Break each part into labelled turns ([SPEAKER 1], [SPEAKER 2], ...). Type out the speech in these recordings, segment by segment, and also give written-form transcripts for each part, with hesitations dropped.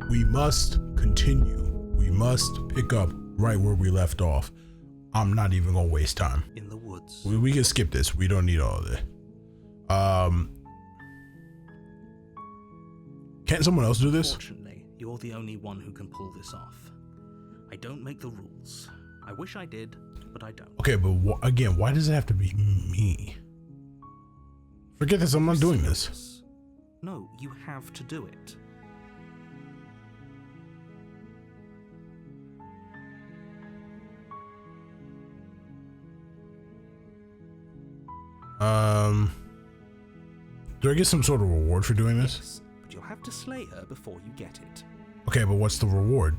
[SPEAKER 1] We must continue. We must pick up right where we left off. I'm not even gonna waste time.
[SPEAKER 2] In the woods.
[SPEAKER 1] We can skip this. We don't need all of it. Can't someone else do this?
[SPEAKER 2] Fortunately, you're the only one who can pull this off. I don't make the rules. I wish I did, but I don't.
[SPEAKER 1] Okay, but again, why does it have to be me? Forget this. I'm not doing this.
[SPEAKER 2] No, you have to do it.
[SPEAKER 1] Do I get some sort of reward for doing this?
[SPEAKER 2] Yes, but you'll have to slay her before you get it.
[SPEAKER 1] Okay, but what's the reward?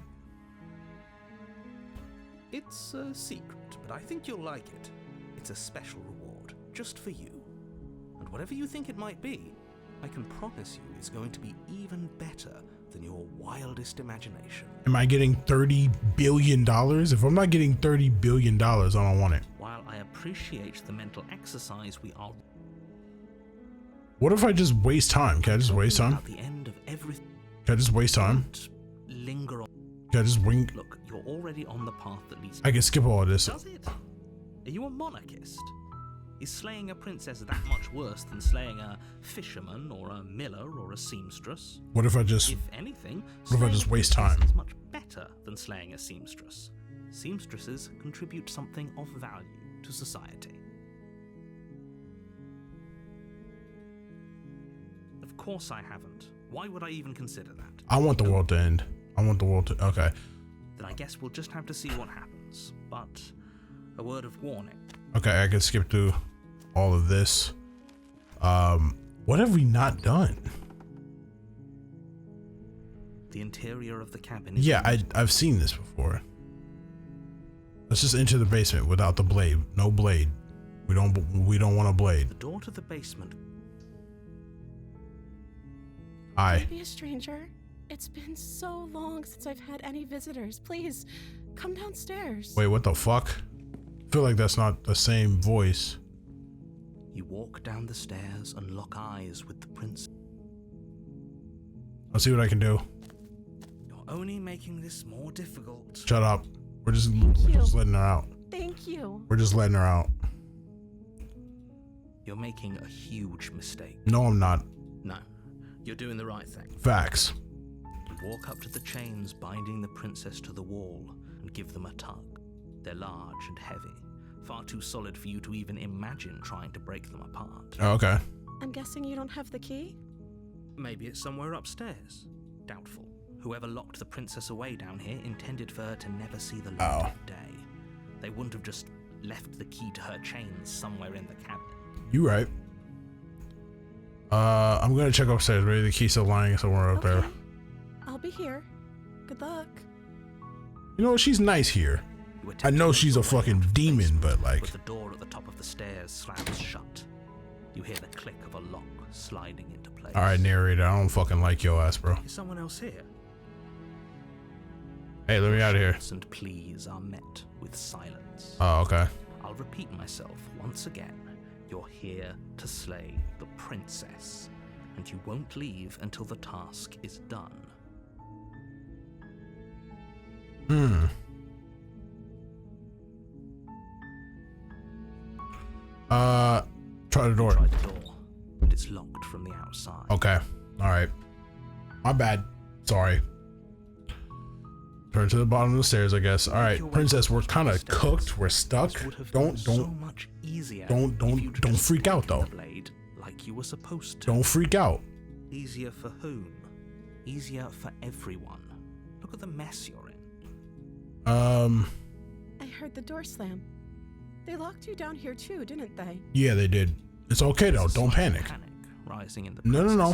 [SPEAKER 2] It's a secret, but I think you'll like it. It's a special reward, just for you. And whatever you think it might be, I can promise you it's going to be even better than your wildest imagination.
[SPEAKER 1] Am I getting $30 billion? If I'm not getting $30 billion, I don't want it.
[SPEAKER 2] While I appreciate the mental exercise we are...
[SPEAKER 1] What if I just waste time? Can I just waste time?
[SPEAKER 2] At the end of everything...
[SPEAKER 1] Can I just waste time?
[SPEAKER 2] Don't linger on...
[SPEAKER 1] Can I just wing?
[SPEAKER 2] Look, you're already on the path that leads...
[SPEAKER 1] I can skip all of this.
[SPEAKER 2] Does it? Are you a monarchist? Is slaying a princess that much worse than slaying a fisherman or a miller or a seamstress?
[SPEAKER 1] What if I just...
[SPEAKER 2] If anything,
[SPEAKER 1] What if I just waste time?
[SPEAKER 2] is much better than slaying a seamstress. Seamstresses contribute something of value to society. Of course I haven't. Why would I even consider that?
[SPEAKER 1] I want the world to end. I want the world to... Okay.
[SPEAKER 2] Then I guess we'll just have to see what happens. But a word of warning.
[SPEAKER 1] Okay, I can skip through all of this. What have we not done?
[SPEAKER 2] The interior of the cabin is...
[SPEAKER 1] Yeah, I've seen this before. Let's just enter the basement without the blade. No blade. We don't want a blade.
[SPEAKER 2] The door to the basement...
[SPEAKER 1] Hi.
[SPEAKER 3] Don't be a stranger. It's been so long since I've had any visitors. Please, come downstairs.
[SPEAKER 1] Wait, what the fuck? I feel like that's not the same voice.
[SPEAKER 2] You walk down the stairs and lock eyes with the prince.
[SPEAKER 1] Let's see what I can do.
[SPEAKER 2] You're only making this more difficult.
[SPEAKER 1] Shut up. We're just letting her out.
[SPEAKER 3] Thank you.
[SPEAKER 1] We're just letting her out.
[SPEAKER 2] You're making a huge mistake.
[SPEAKER 1] No, I'm not.
[SPEAKER 2] No, you're doing the right thing.
[SPEAKER 1] Facts.
[SPEAKER 2] You walk up to the chains binding the princess to the wall and give them a tug. They're large and heavy, far too solid for you to even imagine trying to break them apart.
[SPEAKER 1] Oh, okay.
[SPEAKER 3] I'm guessing you don't have the key?
[SPEAKER 2] Maybe it's somewhere upstairs. Doubtful. Whoever locked the princess away down here intended for her to never see the light of day. They wouldn't have just left the key to her chains somewhere in the cabin.
[SPEAKER 1] You right. I'm gonna check upstairs. Maybe the key's still lying somewhere up there.
[SPEAKER 3] I'll be here. Good luck.
[SPEAKER 1] You know, she's nice here. I know she's a fucking demon, but like...
[SPEAKER 2] But the door at the top of the stairs slams shut. You hear the click of a lock sliding into place.
[SPEAKER 1] Alright, narrator, I don't fucking like your ass, bro.
[SPEAKER 2] Is someone else here?
[SPEAKER 1] Hey, let me out of here.
[SPEAKER 2] Shouts and pleas are met with silence.
[SPEAKER 1] Oh, okay.
[SPEAKER 2] I'll repeat myself once again. You're here to slay the princess, and you won't leave until the task is done.
[SPEAKER 1] Try the door.
[SPEAKER 2] Try the door, but it's locked from the outside.
[SPEAKER 1] Okay. Alright. My bad. Sorry. Turn to the bottom of the stairs, I guess. Alright, princess, we're kind of cooked. We're stuck. Don't freak out though.
[SPEAKER 2] Blade like you were supposed to.
[SPEAKER 1] Don't freak out.
[SPEAKER 2] Easier for whom? Easier for everyone. Look at the mess you're in.
[SPEAKER 3] I heard the door slam. They locked you down here too, didn't they?
[SPEAKER 1] Yeah, they did. It's okay though. Don't panic.
[SPEAKER 2] Rising in the
[SPEAKER 1] No, no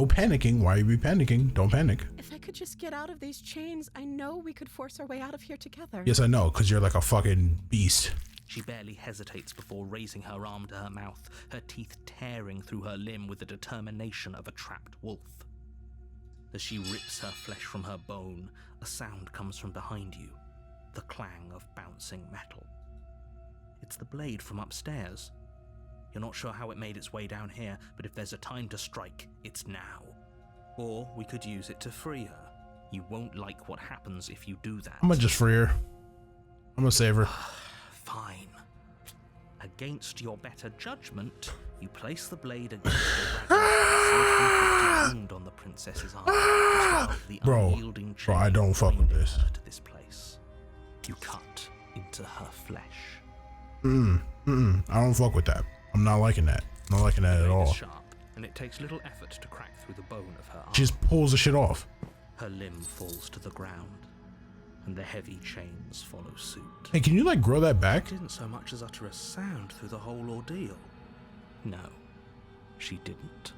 [SPEAKER 1] panicking. Why are you panicking? Don't panic.
[SPEAKER 3] If I could just get out of these chains, I know we could force our way out of here together.
[SPEAKER 1] Yes, I know, because you're like a fucking beast.
[SPEAKER 2] She barely hesitates before raising her arm to her mouth, her teeth tearing through her limb with the determination of a trapped wolf. As she rips her flesh from her bone, a sound comes from behind you, the clang of bouncing metal. It's the blade from upstairs. You're not sure how it made its way down here, but if there's a time to strike, it's now. Or we could use it to free her. You won't like what happens if you do that.
[SPEAKER 1] I'm gonna just free her. I'm gonna save her.
[SPEAKER 2] Fine. Against your better judgment, you place the blade against the self-inflicted wound on the princess's arm. As well, the unyielding
[SPEAKER 1] Bro, I don't fuck with this.
[SPEAKER 2] her to this place. You cut into her flesh.
[SPEAKER 1] I don't fuck with that. I'm not liking that. I'm not liking that
[SPEAKER 2] The
[SPEAKER 1] at
[SPEAKER 2] blade
[SPEAKER 1] all.
[SPEAKER 2] is sharp, and it takes little effort to crack through the bone of her arm.
[SPEAKER 1] She just pulls the shit off.
[SPEAKER 2] Her limb falls to the ground, and the heavy chains follow suit.
[SPEAKER 1] Hey, can you like grow that back?
[SPEAKER 2] Didn't so much as utter a sound through the whole ordeal. No, she didn't.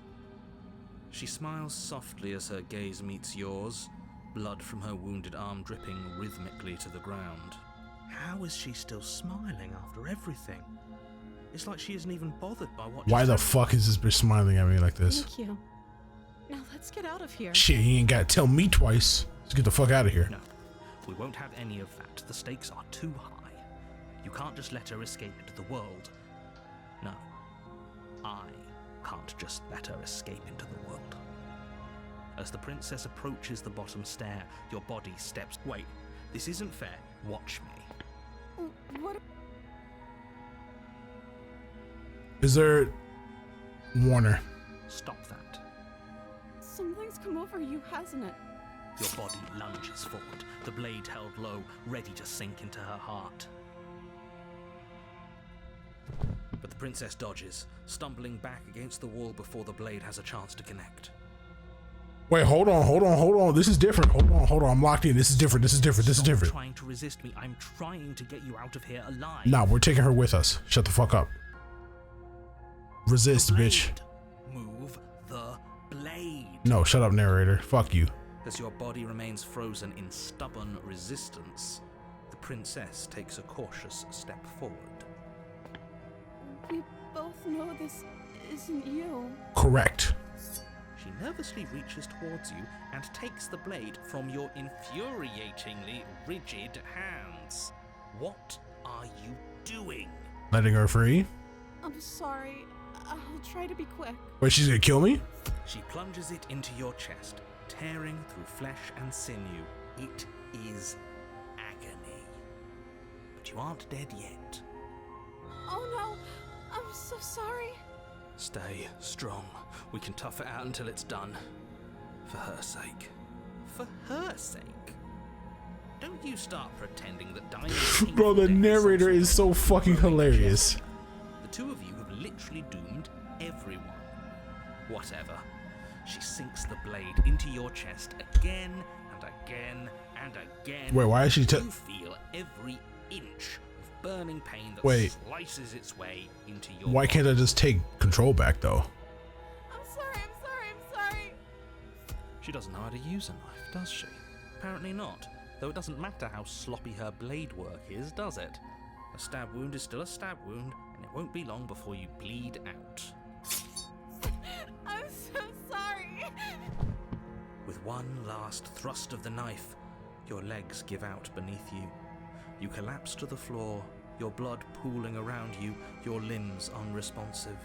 [SPEAKER 2] She smiles softly as her gaze meets yours, blood from her wounded arm dripping rhythmically to the ground. How is she still smiling after everything? It's like she isn't even bothered by what.
[SPEAKER 1] Why
[SPEAKER 2] just
[SPEAKER 1] the
[SPEAKER 2] happened.
[SPEAKER 1] fuck is this bitch smiling at me like this?
[SPEAKER 3] Thank you. Now let's get out of here.
[SPEAKER 1] Shit, you ain't gotta tell me twice. Let's get the fuck out of here.
[SPEAKER 2] No, we won't have any of that. The stakes are too high. You can't just let her escape into the world. No, I can't just let her escape into the world. As the princess approaches the bottom stair, your body steps. Wait, this isn't fair. Watch me.
[SPEAKER 3] What?
[SPEAKER 1] Is there Warner?
[SPEAKER 2] Stop that.
[SPEAKER 3] Something's come over you, hasn't it?
[SPEAKER 2] Your body lunges forward, the blade held low, ready to sink into her heart. But the princess dodges, stumbling back against the wall before the blade has a chance to connect.
[SPEAKER 1] Wait, hold on. This is different. Hold on. I'm locked in. This is different.
[SPEAKER 2] Stop trying to resist me. I'm trying to get you out of here alive.
[SPEAKER 1] Nah, we're taking her with us. Shut the fuck up. Resist,
[SPEAKER 2] Blade.
[SPEAKER 1] bitch.
[SPEAKER 2] Move the blade.
[SPEAKER 1] No, shut up, narrator. Fuck you.
[SPEAKER 2] As your body remains frozen in stubborn resistance, the princess takes a cautious step forward.
[SPEAKER 3] We both know this isn't you.
[SPEAKER 1] Correct.
[SPEAKER 2] She nervously reaches towards you and takes the blade from your infuriatingly rigid hands. What are you doing?
[SPEAKER 1] Letting her free?
[SPEAKER 3] I'm sorry. I'll try to be quick.
[SPEAKER 1] Wait, she's gonna kill me?
[SPEAKER 2] She plunges it into your chest, tearing through flesh and sinew. It is agony. But you aren't dead yet.
[SPEAKER 3] Oh no! I'm so sorry.
[SPEAKER 2] Stay strong. We can tough it out until it's done. For her sake. For her sake? Don't you start pretending that dying is
[SPEAKER 1] Bro, the
[SPEAKER 2] painful
[SPEAKER 1] narrator
[SPEAKER 2] death
[SPEAKER 1] is so fucking hilarious.
[SPEAKER 2] The two of you have literally doomed everyone. Whatever. She sinks the blade into your chest again and again and again.
[SPEAKER 1] Wait, why is she
[SPEAKER 2] You feel every inch of burning pain that
[SPEAKER 1] Wait.
[SPEAKER 2] slices its way into your
[SPEAKER 1] Why can't I just take control back though?
[SPEAKER 3] I'm sorry.
[SPEAKER 2] She doesn't know how to use a knife, does she? Apparently not. Though it doesn't matter how sloppy her blade work is, does it? A stab wound is still a stab wound, and it won't be long before you bleed out.
[SPEAKER 3] I'm so sorry.
[SPEAKER 2] With one last thrust of the knife, your legs give out beneath you. You collapse to the floor, your blood pooling around you, your limbs unresponsive.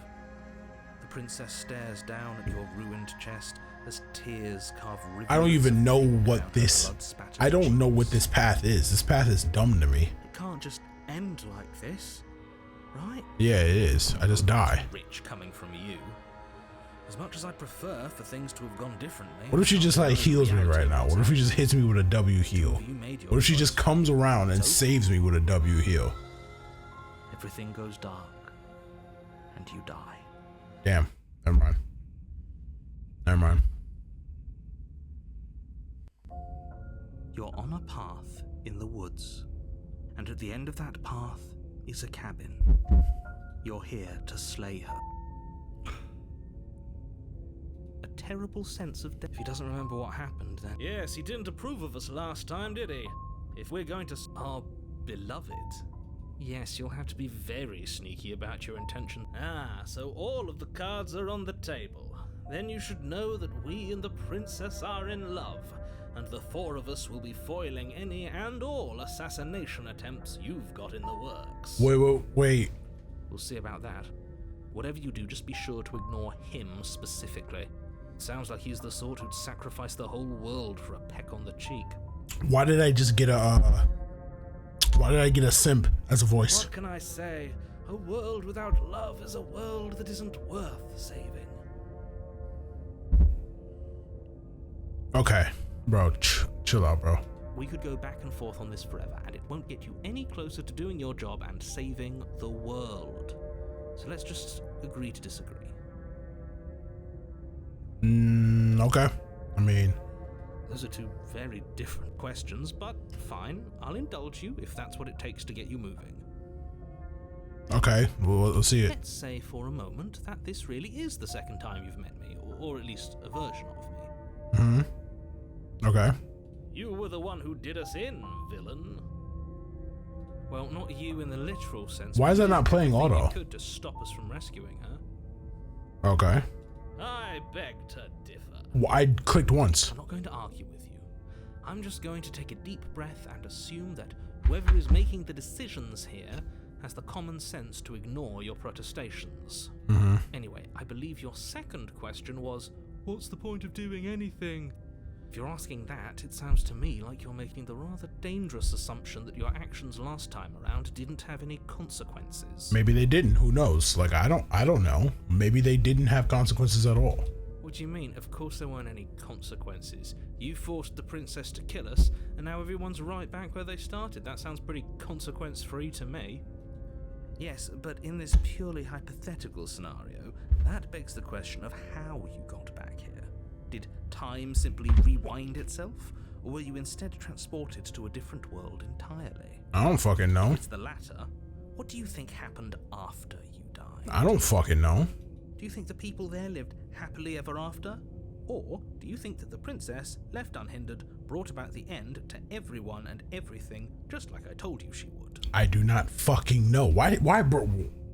[SPEAKER 2] The princess stares down at your ruined chest as tears carve rivulets.
[SPEAKER 1] I don't even know
[SPEAKER 2] down
[SPEAKER 1] what
[SPEAKER 2] her
[SPEAKER 1] this.
[SPEAKER 2] blood-spattered
[SPEAKER 1] I don't know what
[SPEAKER 2] cheeks.
[SPEAKER 1] this path is. This path is dumb to me.
[SPEAKER 2] It can't just end like this, right?
[SPEAKER 1] Yeah, it is. I just die.
[SPEAKER 2] Rich coming from you. As much as I'd prefer for things to have gone differently.
[SPEAKER 1] What if she just like heals me right now? What if she just hits me with a W heal?
[SPEAKER 2] You made your
[SPEAKER 1] What if she
[SPEAKER 2] choice.
[SPEAKER 1] just comes around and saves me with a W heal?
[SPEAKER 2] Everything goes dark, and you die.
[SPEAKER 1] Damn. Never mind.
[SPEAKER 2] You're on a path in the woods, and at the end of that path is a cabin. You're here to slay her. A terrible sense of death. If he doesn't remember what happened, then. Yes, he didn't approve of us last time, did he? If we're going to. Our beloved. Yes, you'll have to be very sneaky about your intention. Ah, so all of the cards are on the table. Then you should know that we and the princess are in love, and the four of us will be foiling any and all assassination attempts you've got in the works.
[SPEAKER 1] Wait.
[SPEAKER 2] We'll see about that. Whatever you do, just be sure to ignore him specifically. Sounds like he's the sort who'd sacrifice the whole world for a peck on the cheek.
[SPEAKER 1] Why did I just get why did I get a simp as a voice?
[SPEAKER 2] What can I say? A world without love is a world that isn't worth saving.
[SPEAKER 1] Okay, bro, chill out, bro.
[SPEAKER 2] We could go back and forth on this forever, and it won't get you any closer to doing your job and saving the world. So let's just agree to disagree.
[SPEAKER 1] Okay. I mean,
[SPEAKER 2] Those are two very different questions, but fine. I'll indulge you if that's what it takes to get you moving.
[SPEAKER 1] okay, we'll see it.
[SPEAKER 2] Let's say for a moment that this really is the second time you've met me, or at least a version of me.
[SPEAKER 1] Okay.
[SPEAKER 2] You were the one who did us in, villain. Well, not you in the literal sense.
[SPEAKER 1] Why is that not playing
[SPEAKER 2] Everything
[SPEAKER 1] auto?
[SPEAKER 2] You could to stop us from rescuing her.
[SPEAKER 1] Okay.
[SPEAKER 2] I beg to differ.
[SPEAKER 1] I clicked once.
[SPEAKER 2] I'm not going to argue with you. I'm just going to take a deep breath and assume that whoever is making the decisions here has the common sense to ignore your protestations. Anyway, I believe your second question was, what's the point of doing anything? If you're asking that, it sounds to me like you're making the rather dangerous assumption that your actions last time around didn't have any consequences.
[SPEAKER 1] Maybe they didn't. Who knows? Like, I don't know. Maybe they didn't have consequences at all.
[SPEAKER 2] What do you mean? Of course there weren't any consequences. You forced the princess to kill us, and now everyone's right back where they started. That sounds pretty consequence-free to me. Yes, but in this purely hypothetical scenario, that begs the question of how you got back here. Did time simply rewind itself, or were you instead transported to a different world entirely?
[SPEAKER 1] I don't fucking know.
[SPEAKER 2] If it's the latter, what do you think happened after you died?
[SPEAKER 1] I don't fucking know.
[SPEAKER 2] Do you think the people there lived happily ever after? Or do you think that the princess, left unhindered, brought about the end to everyone and everything, just like I told you she would?
[SPEAKER 1] I do not fucking know. Why, bro?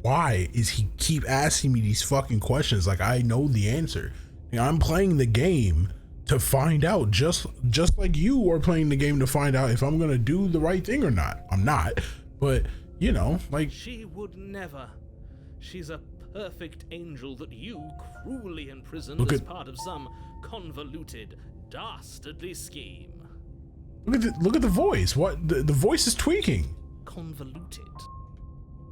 [SPEAKER 1] Why is he keep asking me these fucking questions like I know the answer? You know, I'm playing the game to find out, just like you are playing the game to find out if I'm gonna do the right thing or not. I'm not, but you know, like,
[SPEAKER 2] She would never. She's a perfect angel that you cruelly imprisoned
[SPEAKER 1] Look
[SPEAKER 2] as
[SPEAKER 1] at-
[SPEAKER 2] part of some convoluted, dastardly scheme.
[SPEAKER 1] look at the voice. What the voice is tweaking.
[SPEAKER 2] Convoluted.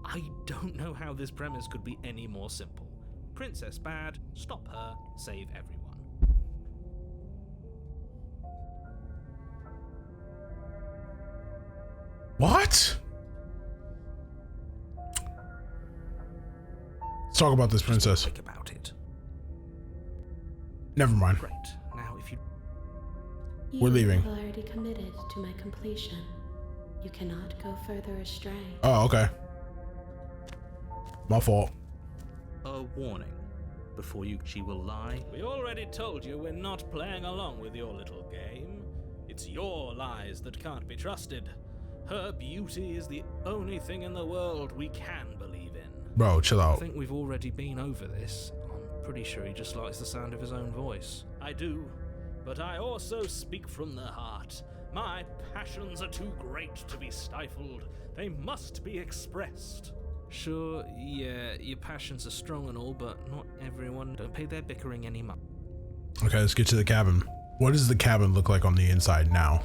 [SPEAKER 2] I don't know how this premise could be any more simple. Princess bad, stop her, save everyone.
[SPEAKER 1] What? Let's talk about this princess.
[SPEAKER 2] Think about it.
[SPEAKER 1] Never mind.
[SPEAKER 2] Great. Now, if you
[SPEAKER 1] We're leaving.
[SPEAKER 4] You have already committed to my completion. You cannot go further astray.
[SPEAKER 1] Oh, okay. My fault.
[SPEAKER 2] a warning before she will lie. We already told you we're not playing along with your little game. It's your lies that can't be trusted. Her beauty is the only thing in the world we can believe in.
[SPEAKER 1] Bro, chill
[SPEAKER 2] I
[SPEAKER 1] out.
[SPEAKER 2] think we've already been over this. I'm pretty sure he just likes the sound of his own voice. I do, but I also speak from the heart. My passions are too great to be stifled. They must be expressed. Sure, yeah, your passions are strong and all, but not everyone. Don't pay their bickering any mind.
[SPEAKER 1] Okay, let's get to the cabin. What does the cabin look like on the inside now?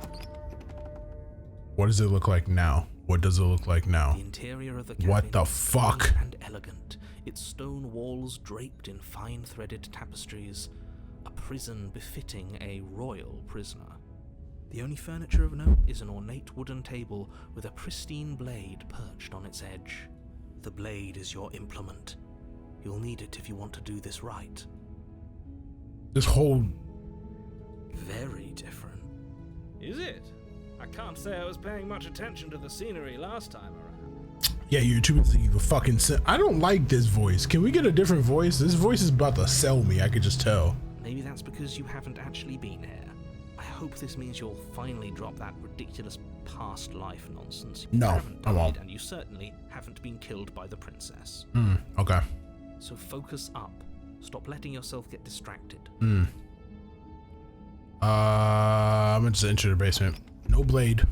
[SPEAKER 1] What does it look like now? What does it look like now?
[SPEAKER 2] The interior of the cabin
[SPEAKER 1] What the
[SPEAKER 2] is
[SPEAKER 1] fuck?
[SPEAKER 2] clean and elegant, its stone walls draped in fine threaded tapestries, a prison befitting a royal prisoner. The only furniture of note is an ornate wooden table with a pristine blade perched on its edge. The blade is your implement. You'll need it if you want to do this right.
[SPEAKER 1] This whole...
[SPEAKER 2] Very different. Is it? I can't say I was paying much attention to the scenery last time around.
[SPEAKER 1] Yeah, you're too busy fucking... I don't like this voice. Can we get a different voice? This voice is about to sell me, I could just tell.
[SPEAKER 2] Maybe that's because you haven't actually been here. I hope this means you'll finally drop that ridiculous past life nonsense. You
[SPEAKER 1] No,
[SPEAKER 2] haven't
[SPEAKER 1] I won't.
[SPEAKER 2] died, and you certainly haven't been killed by the princess.
[SPEAKER 1] Okay.
[SPEAKER 2] So focus up. Stop letting yourself get distracted.
[SPEAKER 1] I'm gonna just enter the basement. No blade.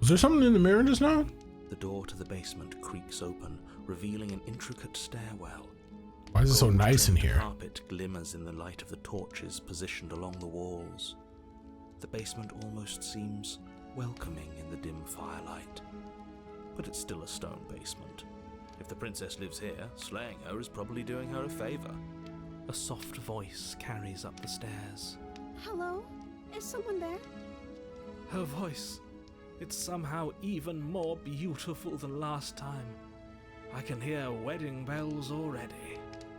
[SPEAKER 1] Was there something in the mirror just now?
[SPEAKER 2] The door to the basement creaks open, revealing an intricate stairwell.
[SPEAKER 1] Why is it so nice in
[SPEAKER 2] Gold-trimmed
[SPEAKER 1] here?
[SPEAKER 2] Carpet glimmers in the light of the torches positioned along the walls. The basement almost seems welcoming in the dim firelight. But it's still a stone basement. If the princess lives here, slaying her is probably doing her a favor. A soft voice carries up the stairs.
[SPEAKER 3] Hello? Is someone there?
[SPEAKER 2] Her voice, it's somehow even more beautiful than last time. I can hear wedding bells already.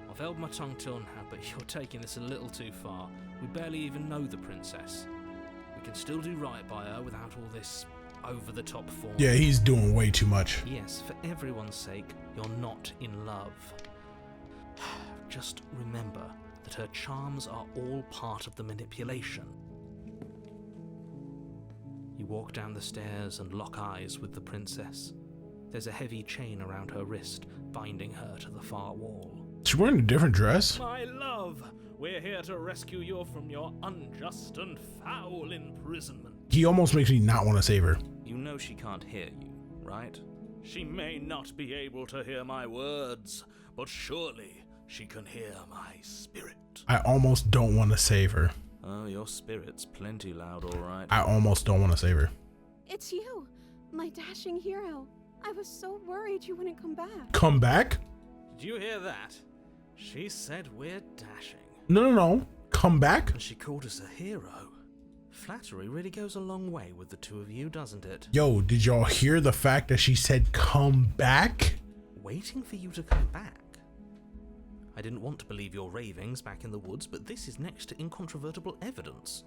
[SPEAKER 2] I've held my tongue till now, but you're taking this a little too far. We barely even know the princess. We can still do right by her without all this over-the-top form.
[SPEAKER 1] Yeah, he's doing way too much.
[SPEAKER 2] Yes, for everyone's sake, you're not in love. Just remember that her charms are all part of the manipulation. You walk down the stairs and lock eyes with the princess. There's a heavy chain around her wrist, binding her to the far wall.
[SPEAKER 1] She's wearing a different dress.
[SPEAKER 2] My love, we're here to rescue you from your unjust and foul imprisonment.
[SPEAKER 1] He almost makes me not want to save her.
[SPEAKER 2] You know she can't hear you, right? She may not be able to hear my words, but surely she can hear my spirit.
[SPEAKER 1] I almost don't want to save her.
[SPEAKER 2] Oh, your spirit's plenty loud, all right.
[SPEAKER 1] I almost don't want to save her.
[SPEAKER 3] It's you, my dashing hero. I was so worried you wouldn't come back.
[SPEAKER 1] Come back?
[SPEAKER 2] Did you hear that? She said we're dashing.
[SPEAKER 1] No. Come back?
[SPEAKER 2] And she called us a hero. Flattery really goes a long way with the two of you, doesn't it?
[SPEAKER 1] Yo, did y'all hear the fact that she said come back?
[SPEAKER 2] Waiting for you to come back. I didn't want to believe your ravings back in the woods, but this is next to incontrovertible evidence.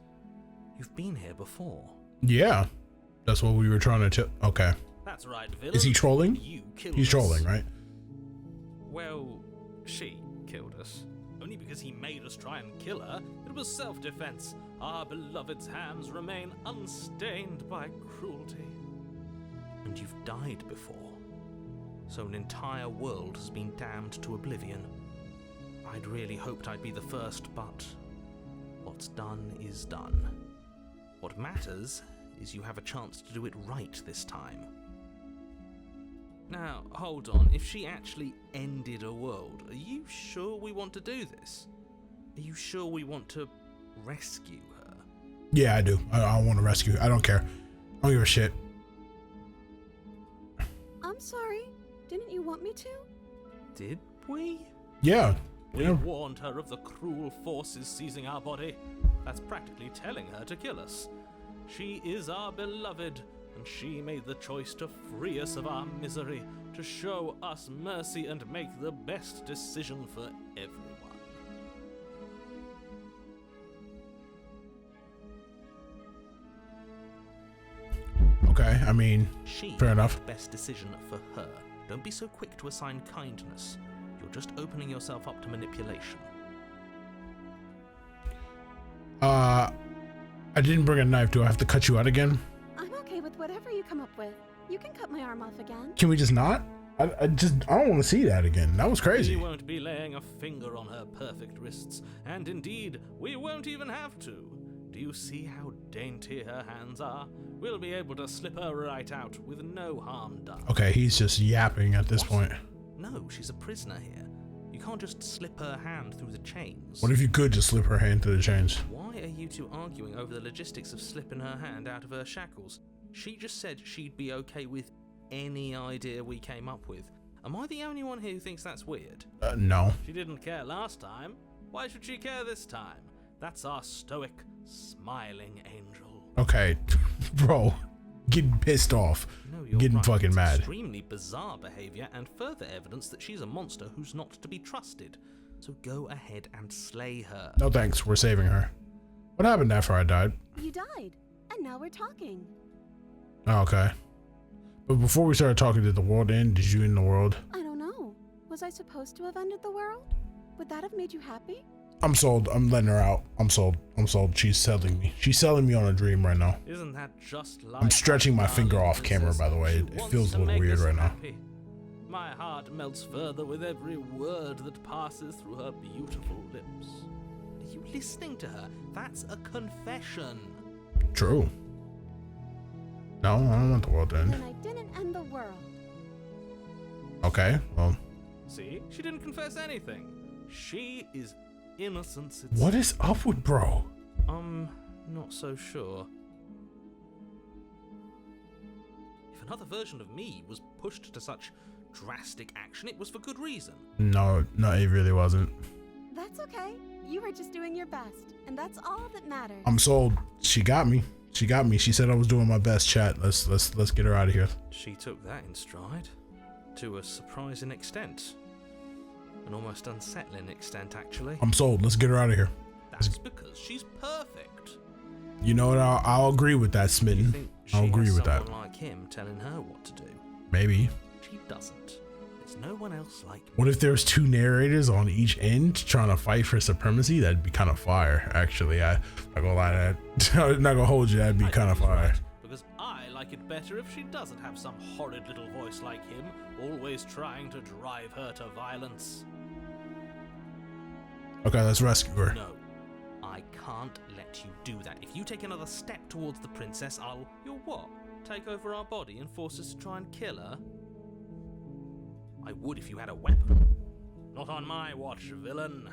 [SPEAKER 2] You've been here before.
[SPEAKER 1] Yeah. That's what we were trying to tell. Okay.
[SPEAKER 2] That's right, villain.
[SPEAKER 1] Is he trolling?
[SPEAKER 2] You killed
[SPEAKER 1] He's
[SPEAKER 2] us.
[SPEAKER 1] trolling, right?
[SPEAKER 2] Well, she killed us. Only because he made us try and kill her. It was self-defense. Our beloved's hands remain unstained by cruelty. And you've died before. So an entire world has been damned to oblivion. I'd really hoped I'd be the first, but what's done is done. What matters is you have a chance to do it right this time. Now, hold on. If she actually ended a world, are you sure we want to do this? Are you sure we want to rescue her?
[SPEAKER 1] Yeah, I do. I want to rescue. I don't care. I don't give a shit.
[SPEAKER 3] I'm sorry. Didn't you want me to?
[SPEAKER 2] Did we?
[SPEAKER 1] Yeah.
[SPEAKER 2] We
[SPEAKER 1] Yeah.
[SPEAKER 2] warned her of the cruel forces seizing our body. That's practically telling her to kill us. She is our beloved, and she made the choice to free us of our misery, to show us mercy and make the best decision for everyone.
[SPEAKER 1] Okay, I mean,
[SPEAKER 2] She
[SPEAKER 1] fair enough.
[SPEAKER 2] made the best decision for her. Don't be so quick to assign kindness. You're just opening yourself up to manipulation.
[SPEAKER 1] I didn't bring a knife. Do I have to cut you out again?
[SPEAKER 3] I'm okay with whatever you come up with. You can cut my arm off again.
[SPEAKER 1] Can we just not? I don't want to see that again. That was
[SPEAKER 2] We
[SPEAKER 1] crazy.
[SPEAKER 2] won't be laying a finger on her perfect wrists, and indeed, we won't even have to. Do you see how dainty her hands are? We'll be able to slip her right out with no harm done.
[SPEAKER 1] Okay, he's just yapping at this point.
[SPEAKER 2] No, she's a prisoner here. You can't just slip her hand through the chains.
[SPEAKER 1] What if you could just slip her hand through the chains?
[SPEAKER 2] Why are you two arguing over the logistics of slipping her hand out of her shackles? She just said she'd be okay with any idea we came up with. Am I the only one here who thinks that's weird?
[SPEAKER 1] No.
[SPEAKER 2] She didn't care last time. Why should she care this time? That's our stoic, smiling angel.
[SPEAKER 1] Okay, bro, getting pissed off,
[SPEAKER 2] No, you're
[SPEAKER 1] getting
[SPEAKER 2] right.
[SPEAKER 1] fucking
[SPEAKER 2] It's
[SPEAKER 1] mad.
[SPEAKER 2] Extremely bizarre behavior and further evidence that she's a monster who's not to be trusted. So go ahead and slay her.
[SPEAKER 1] No thanks, we're saving her. What happened after I died?
[SPEAKER 3] You died, and now we're talking.
[SPEAKER 1] Oh, okay. But before we started talking, did the world end? Did you end the world?
[SPEAKER 3] I don't know. Was I supposed to have ended the world? Would that have made you happy?
[SPEAKER 1] I'm sold. I'm letting her out. I'm sold. I'm sold. She's selling me. She's selling me on a dream right now.
[SPEAKER 2] Isn't that just like
[SPEAKER 1] I'm stretching my
[SPEAKER 2] our
[SPEAKER 1] finger
[SPEAKER 2] darling
[SPEAKER 1] off camera, by the way.
[SPEAKER 2] She
[SPEAKER 1] It
[SPEAKER 2] wants
[SPEAKER 1] feels
[SPEAKER 2] to
[SPEAKER 1] a little
[SPEAKER 2] make
[SPEAKER 1] weird
[SPEAKER 2] us
[SPEAKER 1] right now.
[SPEAKER 2] happy. My heart melts further with every word that passes through her beautiful lips. Are you listening to her? That's a confession.
[SPEAKER 1] True. No, I don't want the world to
[SPEAKER 3] Then
[SPEAKER 1] end.
[SPEAKER 3] I didn't end the world.
[SPEAKER 1] Okay, well,
[SPEAKER 2] See? She didn't confess anything. She is innocence itself.
[SPEAKER 1] What is up with bro?
[SPEAKER 2] I'm not so sure. If another version of me was pushed to such drastic action, it was for good reason.
[SPEAKER 1] No, it really wasn't.
[SPEAKER 5] That's okay. You were just doing your best, and that's all that matters.
[SPEAKER 1] I'm sold. She got me. She got me. She said I was doing my best. Chat. Let's get her out of here.
[SPEAKER 2] She took that in stride, to a surprising extent. An almost unsettling extent, actually.
[SPEAKER 1] I'm sold. Let's get her out of here.
[SPEAKER 2] That's because she's perfect.
[SPEAKER 1] You know what? I'll agree with that,
[SPEAKER 2] You
[SPEAKER 1] Smitten.
[SPEAKER 2] think she
[SPEAKER 1] I'll agree
[SPEAKER 2] has
[SPEAKER 1] with that.
[SPEAKER 2] someone like him telling her what to do?
[SPEAKER 1] Maybe.
[SPEAKER 2] She doesn't. There's no one else like me.
[SPEAKER 1] What if there's two narrators on each end trying to fight for supremacy? That'd be kind of fire, actually. I'm not gonna lie to that. I'm not gonna hold you. That'd be
[SPEAKER 2] I
[SPEAKER 1] kind of
[SPEAKER 2] think he's
[SPEAKER 1] fire.
[SPEAKER 2] right, because I like it better if she doesn't have some horrid little voice like him, always trying to drive her to violence.
[SPEAKER 1] Okay, let's rescue her.
[SPEAKER 2] No, I can't let you do that. If you take another step towards the princess, you'll what? Take over our body and force us to try and kill her? I would if you had a weapon. Not on my watch, villain.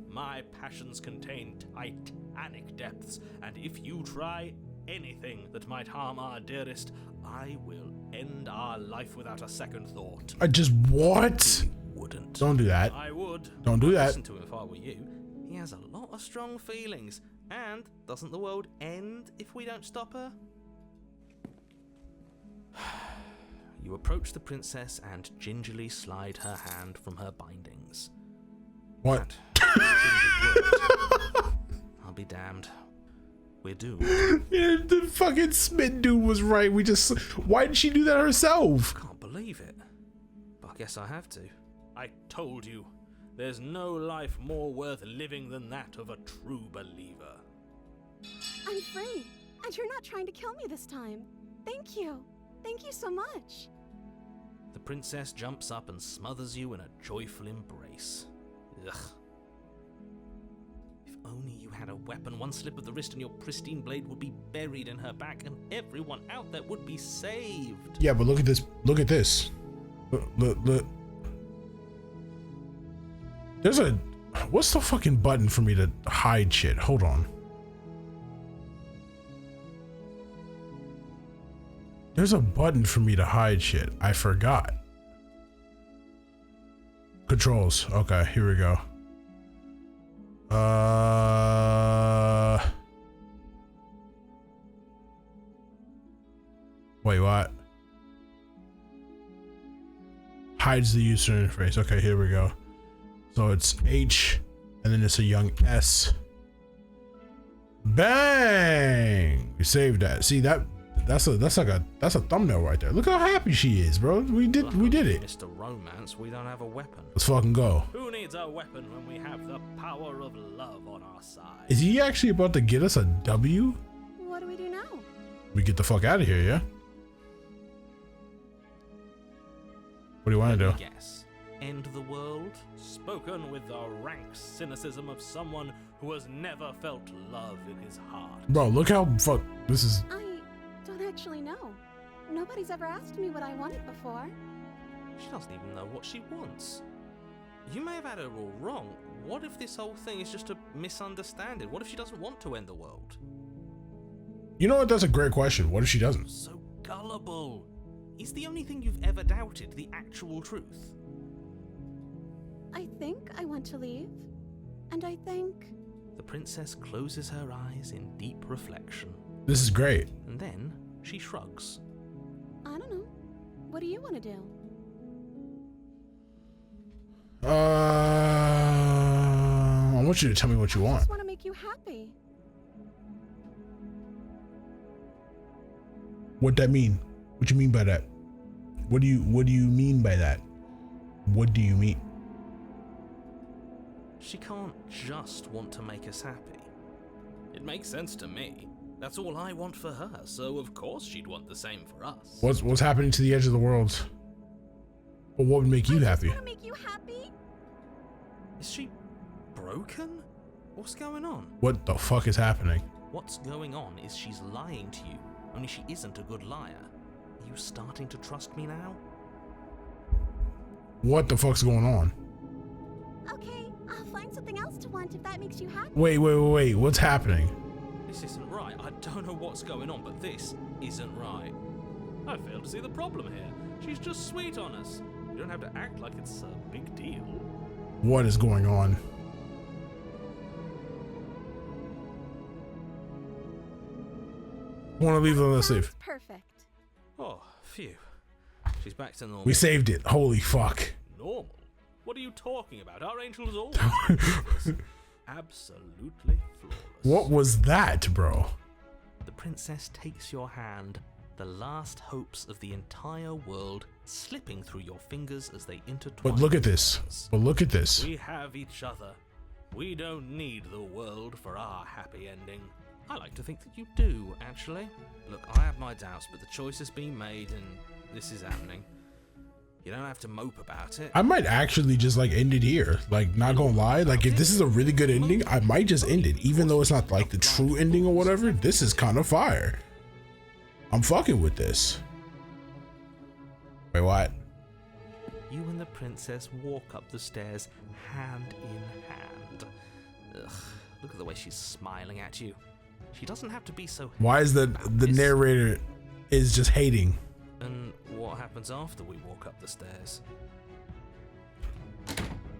[SPEAKER 2] My passions contain titanic depths, and if you try anything that might harm our dearest, I will end our life without a second thought.
[SPEAKER 1] I just what?
[SPEAKER 2] You wouldn't.
[SPEAKER 1] Don't do that.
[SPEAKER 2] I would.
[SPEAKER 1] Don't do
[SPEAKER 2] I'd
[SPEAKER 1] that.
[SPEAKER 2] Listen to him if I were you. He has a lot of strong feelings, and doesn't the world end if we don't stop her? You approach the princess and gingerly slide her hand from her bindings.
[SPEAKER 1] What?
[SPEAKER 2] That worked. I'll be damned. We're doomed.
[SPEAKER 1] Yeah, the fucking Smitten dude was right. Why did she do that herself?
[SPEAKER 2] Can't believe it. But I guess I have to. I told you, there's no life more worth living than that of a true believer.
[SPEAKER 5] I'm free, and you're not trying to kill me this time. Thank you. Thank you so much.
[SPEAKER 2] The princess jumps up and smothers you in a joyful embrace. Ugh. If only you had a weapon, one slip of the wrist and your pristine blade would be buried in her back and everyone out there would be saved.
[SPEAKER 1] Yeah, but look at this. Look at this. Look. There's a... What's the fucking button for me to hide shit? Hold on. There's a button for me to hide shit. I forgot. Controls. Okay, here we go. Wait, what? Hides the user interface. Okay, here we go. So it's H, and then it's a young S. Bang! We saved that. See that? That's a thumbnail right there. Look how happy she is, bro. We did it.
[SPEAKER 2] Mr. Romance, we don't have a weapon.
[SPEAKER 1] Let's fucking go.
[SPEAKER 2] Who needs a weapon when we have the power of love on our side?
[SPEAKER 1] Is he actually about to get us a W?
[SPEAKER 5] What do we do now?
[SPEAKER 1] We get the fuck out of here, yeah? What do you want to do?
[SPEAKER 2] Yes. End the world? Spoken with the rank cynicism of someone who has never felt love in his heart.
[SPEAKER 1] Bro, look how this is.
[SPEAKER 5] I don't actually know. Nobody's ever asked me what I wanted before.
[SPEAKER 2] She doesn't even know what she wants. You may have had her all wrong. What if this whole thing is just a misunderstanding? What if she doesn't want to end the world?
[SPEAKER 1] You know what? That's a great question. What if she doesn't?
[SPEAKER 2] So gullible. Is the only thing you've ever doubted the actual truth?
[SPEAKER 5] I think I want to leave. And I think...
[SPEAKER 2] The princess closes her eyes in deep reflection.
[SPEAKER 1] This is great.
[SPEAKER 2] And then she shrugs.
[SPEAKER 5] I don't know. What do you want to do?
[SPEAKER 1] I want you to tell me what you
[SPEAKER 5] I
[SPEAKER 1] want.
[SPEAKER 5] just want to make you happy.
[SPEAKER 1] What that mean? What you mean by that? What do you mean by that? What do you mean?
[SPEAKER 2] She can't just want to make us happy. It makes sense to me. That's all I want for her, so of course she'd want the same for us.
[SPEAKER 1] What's happening to the edge of the world? Well, what would make you happy?
[SPEAKER 5] I just want to make you happy.
[SPEAKER 2] Is she broken? What's going on?
[SPEAKER 1] What the fuck is happening?
[SPEAKER 2] What's going on is she's lying to you, only she isn't a good liar. Are you starting to trust me now?
[SPEAKER 1] What the fuck's going on?
[SPEAKER 5] Okay, I'll find something else to want if that makes you happy.
[SPEAKER 1] Wait. What's happening?
[SPEAKER 2] This isn't right. I don't know what's going on, but this isn't right. I fail to see the problem here. She's just sweet on us. You don't have to act like it's a big deal.
[SPEAKER 1] What is going on? Want to leave them? Let's
[SPEAKER 5] Sounds
[SPEAKER 1] leave.
[SPEAKER 5] perfect.
[SPEAKER 2] Oh, phew. She's back to normal.
[SPEAKER 1] We saved it. Holy fuck.
[SPEAKER 2] Normal? What are you talking about? Our angel is always flawless. Absolutely flawless.
[SPEAKER 1] What was that, bro?
[SPEAKER 2] The princess takes your hand, the last hopes of the entire world slipping through your fingers as they intertwine.
[SPEAKER 1] But look at this. But look at this.
[SPEAKER 2] We have each other. We don't need the world for our happy ending. I like to think that you do, actually. Look, I have my doubts, but the choice has been made and this is happening. You don't have to mope about it.
[SPEAKER 1] I might actually just like end it here. Like, not gonna lie. Like, if this is a really good ending, I might just end it. Even though it's not like the true ending or whatever, this is kind of fire. I'm fucking with this. Wait, what?
[SPEAKER 2] You and the princess walk up the stairs hand in hand. Ugh, look at the way she's smiling at you. She doesn't have to be so.
[SPEAKER 1] Why is the narrator is just hating?
[SPEAKER 2] And what happens after we walk up the stairs?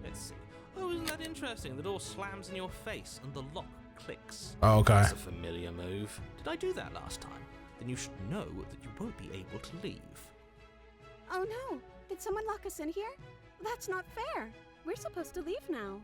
[SPEAKER 2] Let's see. Oh, isn't that interesting? The door slams in your face and the lock clicks.
[SPEAKER 1] Oh, okay.
[SPEAKER 2] That's a familiar move. Did I do that last time? Then you should know that you won't be able to leave.
[SPEAKER 5] Oh no, did someone lock us in here? That's not fair. We're supposed to leave now.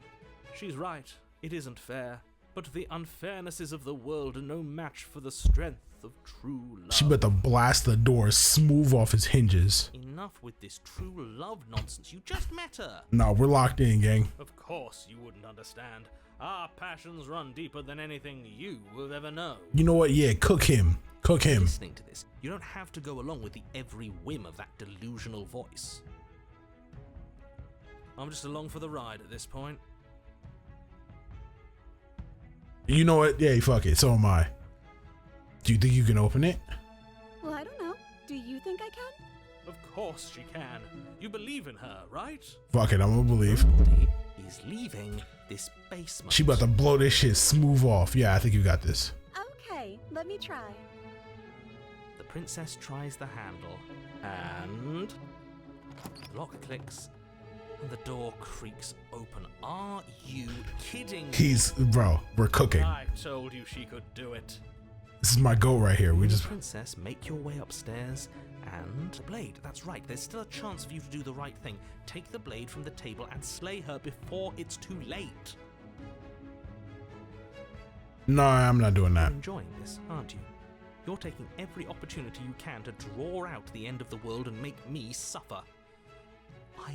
[SPEAKER 2] She's right. It isn't fair. But the unfairnesses of the world are no match for the strength of true love.
[SPEAKER 1] She better blast the door smooth off its hinges.
[SPEAKER 2] Enough with this true love nonsense. You just met her.
[SPEAKER 1] No, we're locked in, gang.
[SPEAKER 2] Of course you wouldn't understand. Our passions run deeper than anything you will ever know.
[SPEAKER 1] You know what? Yeah, cook him. Cook him.
[SPEAKER 2] Listening to this, you don't have to go along with the every whim of that delusional voice. I'm just along for the ride at this point.
[SPEAKER 1] You know what? Yeah, fuck it. So am I. Do you think you can open it?
[SPEAKER 5] Well, I don't know. Do you think I can?
[SPEAKER 2] Of course she can. You believe in her, right?
[SPEAKER 1] Fuck it, I'm gonna believe.
[SPEAKER 2] Nobody is leaving this basement.
[SPEAKER 1] She about to blow this shit smooth off. Yeah, I think you got this.
[SPEAKER 5] Okay, let me try.
[SPEAKER 2] The princess tries the handle, and the lock clicks, and the door creaks open. Are you kidding me?
[SPEAKER 1] Bro, we're cooking.
[SPEAKER 2] I told you she could do it.
[SPEAKER 1] This is my goat right here. We just.
[SPEAKER 2] Princess, make your way upstairs, and the blade. That's right. There's still a chance for you to do the right thing. Take the blade from the table and slay her before it's too late.
[SPEAKER 1] No, I'm not doing that.
[SPEAKER 2] You're enjoying this, aren't you? You're taking every opportunity you can to draw out the end of the world and make me suffer. I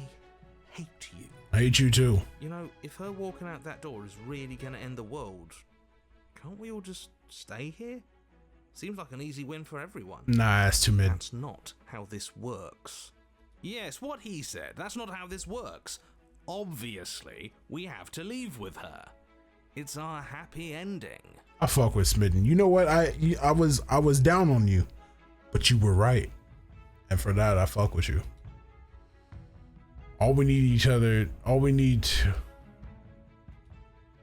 [SPEAKER 2] hate you.
[SPEAKER 1] I hate you too.
[SPEAKER 2] You know, if her walking out that door is really going to end the world, can't we all just stay here? Seems like an easy win for everyone.
[SPEAKER 1] Nah, that's too mid.
[SPEAKER 2] That's not how this works. Yes, what he said. That's not how this works. Obviously, we have to leave with her. It's our happy ending.
[SPEAKER 1] I fuck with Smitten. You know what? I was down on you, but you were right, and for that I fuck with you. All we need each other. All we need.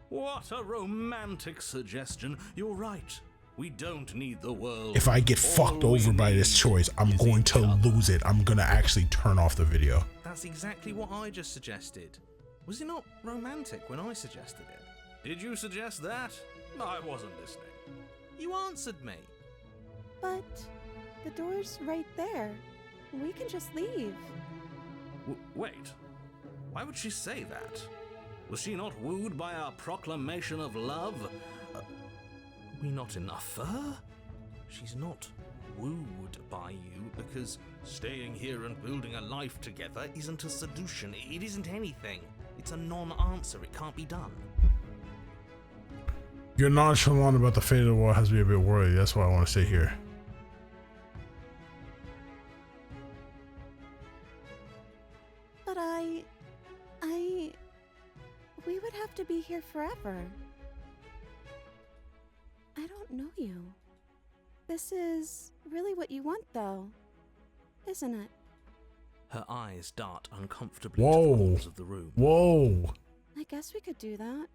[SPEAKER 2] What a romantic suggestion. You're right. We don't need the world.
[SPEAKER 1] If I get fucked over by this choice, I'm going to lose it. I'm gonna actually turn off the video.
[SPEAKER 2] That's exactly what I just suggested. Was it not romantic when I suggested it? Did you suggest that? I wasn't listening. You answered me.
[SPEAKER 5] But the door's right there. We can just leave.
[SPEAKER 2] Wait. Why would she say that? Was she not wooed by our proclamation of love? We not enough for her? She's not wooed by you because staying here and building a life together isn't a seduction. It isn't anything. It's a non-answer. It can't be done.
[SPEAKER 1] You're nonchalant about the fate of the world has me a bit worried. That's why I want to stay here.
[SPEAKER 5] But we would have to be here forever. I don't know you. This is really what you want, though, isn't it?
[SPEAKER 2] Her eyes dart uncomfortably
[SPEAKER 1] Whoa.
[SPEAKER 2] to the walls of the room.
[SPEAKER 1] Whoa.
[SPEAKER 5] I guess we could do that.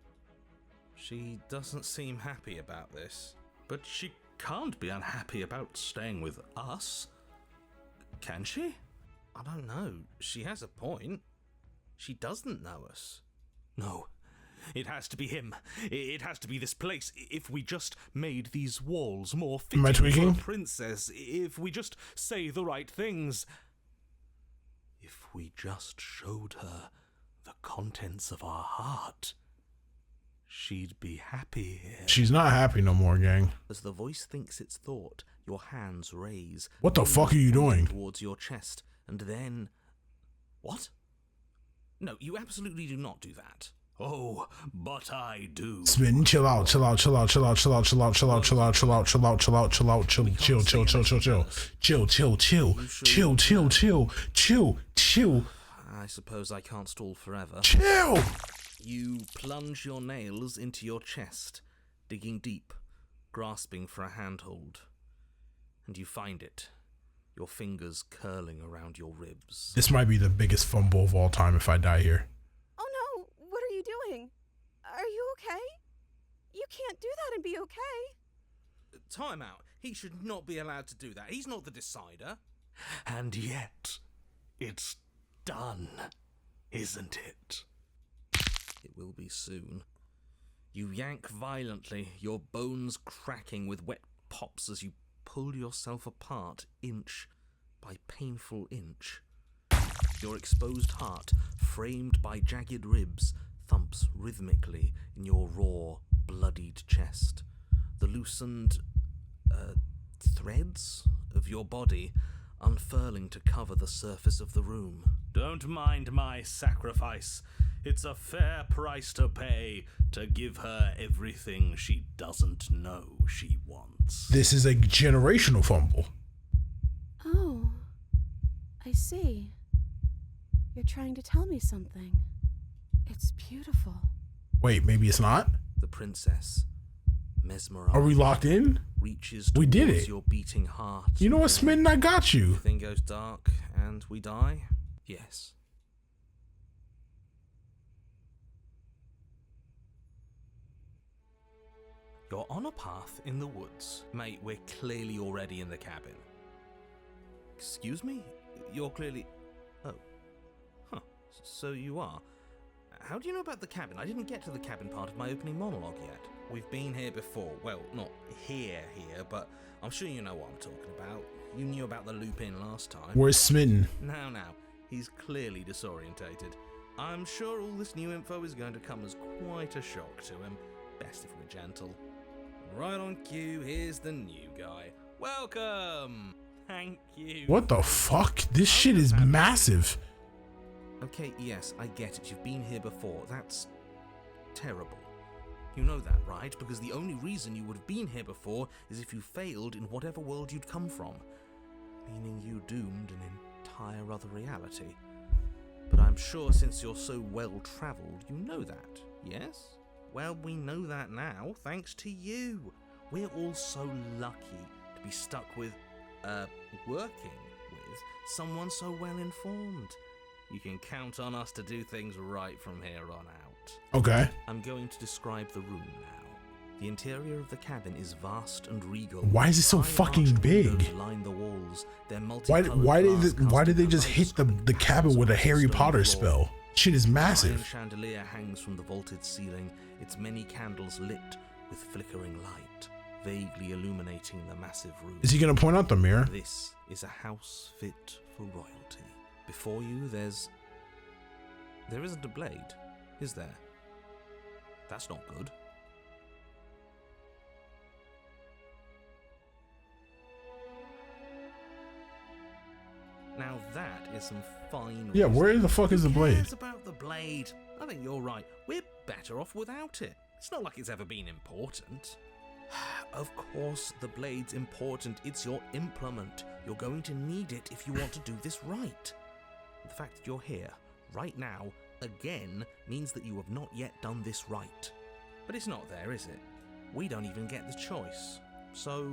[SPEAKER 2] She doesn't seem happy about this. But she can't be unhappy about staying with us. Can she? I don't know. She has a point. She doesn't know us. No. It has to be him. It has to be this place. If we just made these walls more
[SPEAKER 1] Am I
[SPEAKER 2] fitting for a
[SPEAKER 1] tweaking?
[SPEAKER 2] princess, if we just say the right things, if we just showed her the contents of our heart, she'd be happy here.
[SPEAKER 1] She's not happy no more, gang.
[SPEAKER 2] As the voice thinks its thought, your hands raise.
[SPEAKER 1] What the fuck are you doing?
[SPEAKER 2] Towards your chest, and then... What? No, you absolutely do not do that. Oh, but I do.
[SPEAKER 1] Spin, chill out, chill out, chill out, chill out, chill out, chill out, chill out, chill out, chill out, chill out, chill out, chill out, chill, chill, chill, chill, chill, chill, chill, chill, chill, chill, chill, chill, chill, chill.
[SPEAKER 2] I suppose I can't stall forever.
[SPEAKER 1] Chill.
[SPEAKER 2] You plunge your nails into your chest, digging deep, grasping for a handhold. And you find it, your fingers curling around your ribs.
[SPEAKER 1] This might be the biggest fumble of all time if I die here.
[SPEAKER 5] Oh no, what are you doing? Are you okay? You can't do that and be okay.
[SPEAKER 2] Time out. He should not be allowed to do that. He's not the decider. And yet, it's done, isn't it? It will be soon. You yank violently, your bones cracking with wet pops as you pull yourself apart inch by painful inch. Your exposed heart, framed by jagged ribs, thumps rhythmically in your raw, bloodied chest. The loosened threads of your body unfurling to cover the surface of the room. Don't mind my sacrifice. It's a fair price to pay to give her everything she doesn't know she wants.
[SPEAKER 1] This is a generational fumble.
[SPEAKER 5] Oh, I see. You're trying to tell me something. It's beautiful.
[SPEAKER 1] Wait, maybe it's not?
[SPEAKER 2] The princess, mesmerized,
[SPEAKER 1] Are we locked in?
[SPEAKER 2] reaches
[SPEAKER 1] We did
[SPEAKER 2] towards
[SPEAKER 1] it.
[SPEAKER 2] your beating heart.
[SPEAKER 1] You know what, Smitten? I got you.
[SPEAKER 2] Everything goes dark and we die? Yes. You're on a path in the woods. Mate, we're clearly already in the cabin. Excuse me? You're clearly... Oh. Huh. So you are. How do you know about the cabin? I didn't get to the cabin part of my opening monologue yet. We've been here before. Well, not here, but I'm sure you know what I'm talking about. You knew about the loop in last time.
[SPEAKER 1] Where's Smitten?
[SPEAKER 2] Now. He's clearly disorientated. I'm sure all this new info is going to come as quite a shock to him. Best if we're gentle. Right on cue, here's the new guy. Welcome! Thank you.
[SPEAKER 1] What the fuck? This shit is massive.
[SPEAKER 2] Okay, yes, I get it. You've been here before. That's terrible. You know that, right? Because the only reason you would have been here before is if you failed in whatever world you'd come from. Meaning you doomed an entire other reality. But I'm sure since you're so well-travelled, you know that, yes? Well, we know that now, thanks to you. We're all so lucky to be stuck with, working with someone so well-informed. You can count on us to do things right from here on out.
[SPEAKER 1] Okay.
[SPEAKER 2] I'm going to describe the room now. The interior of the cabin is vast and regal.
[SPEAKER 1] Why is it so
[SPEAKER 2] High
[SPEAKER 1] fucking
[SPEAKER 2] arched
[SPEAKER 1] big?
[SPEAKER 2] windows line the walls. Their
[SPEAKER 1] Why
[SPEAKER 2] multicolored glass
[SPEAKER 1] why did they
[SPEAKER 2] casting
[SPEAKER 1] just
[SPEAKER 2] a
[SPEAKER 1] hit the
[SPEAKER 2] light
[SPEAKER 1] cabin with a Harry
[SPEAKER 2] stone
[SPEAKER 1] Potter
[SPEAKER 2] floor.
[SPEAKER 1] spell? Shit is
[SPEAKER 2] An iron
[SPEAKER 1] massive.
[SPEAKER 2] chandelier hangs from the vaulted ceiling, its many candles lit with flickering light, vaguely illuminating the massive room.
[SPEAKER 1] Is he gonna point out the mirror?
[SPEAKER 2] This is a house fit for royalty. Before you, there isn't a blade, is there? That's not good. Now that is some fine...
[SPEAKER 1] Yeah, where the fuck is the
[SPEAKER 2] Who
[SPEAKER 1] blade?
[SPEAKER 2] cares about the blade? I think you're right. We're better off without it. It's not like it's ever been important. Of course, the blade's important. It's your implement. You're going to need it if you want to do this right. The fact that you're here, right now, again, means that you have not yet done this right. But it's not there, is it? We don't even get the choice. So,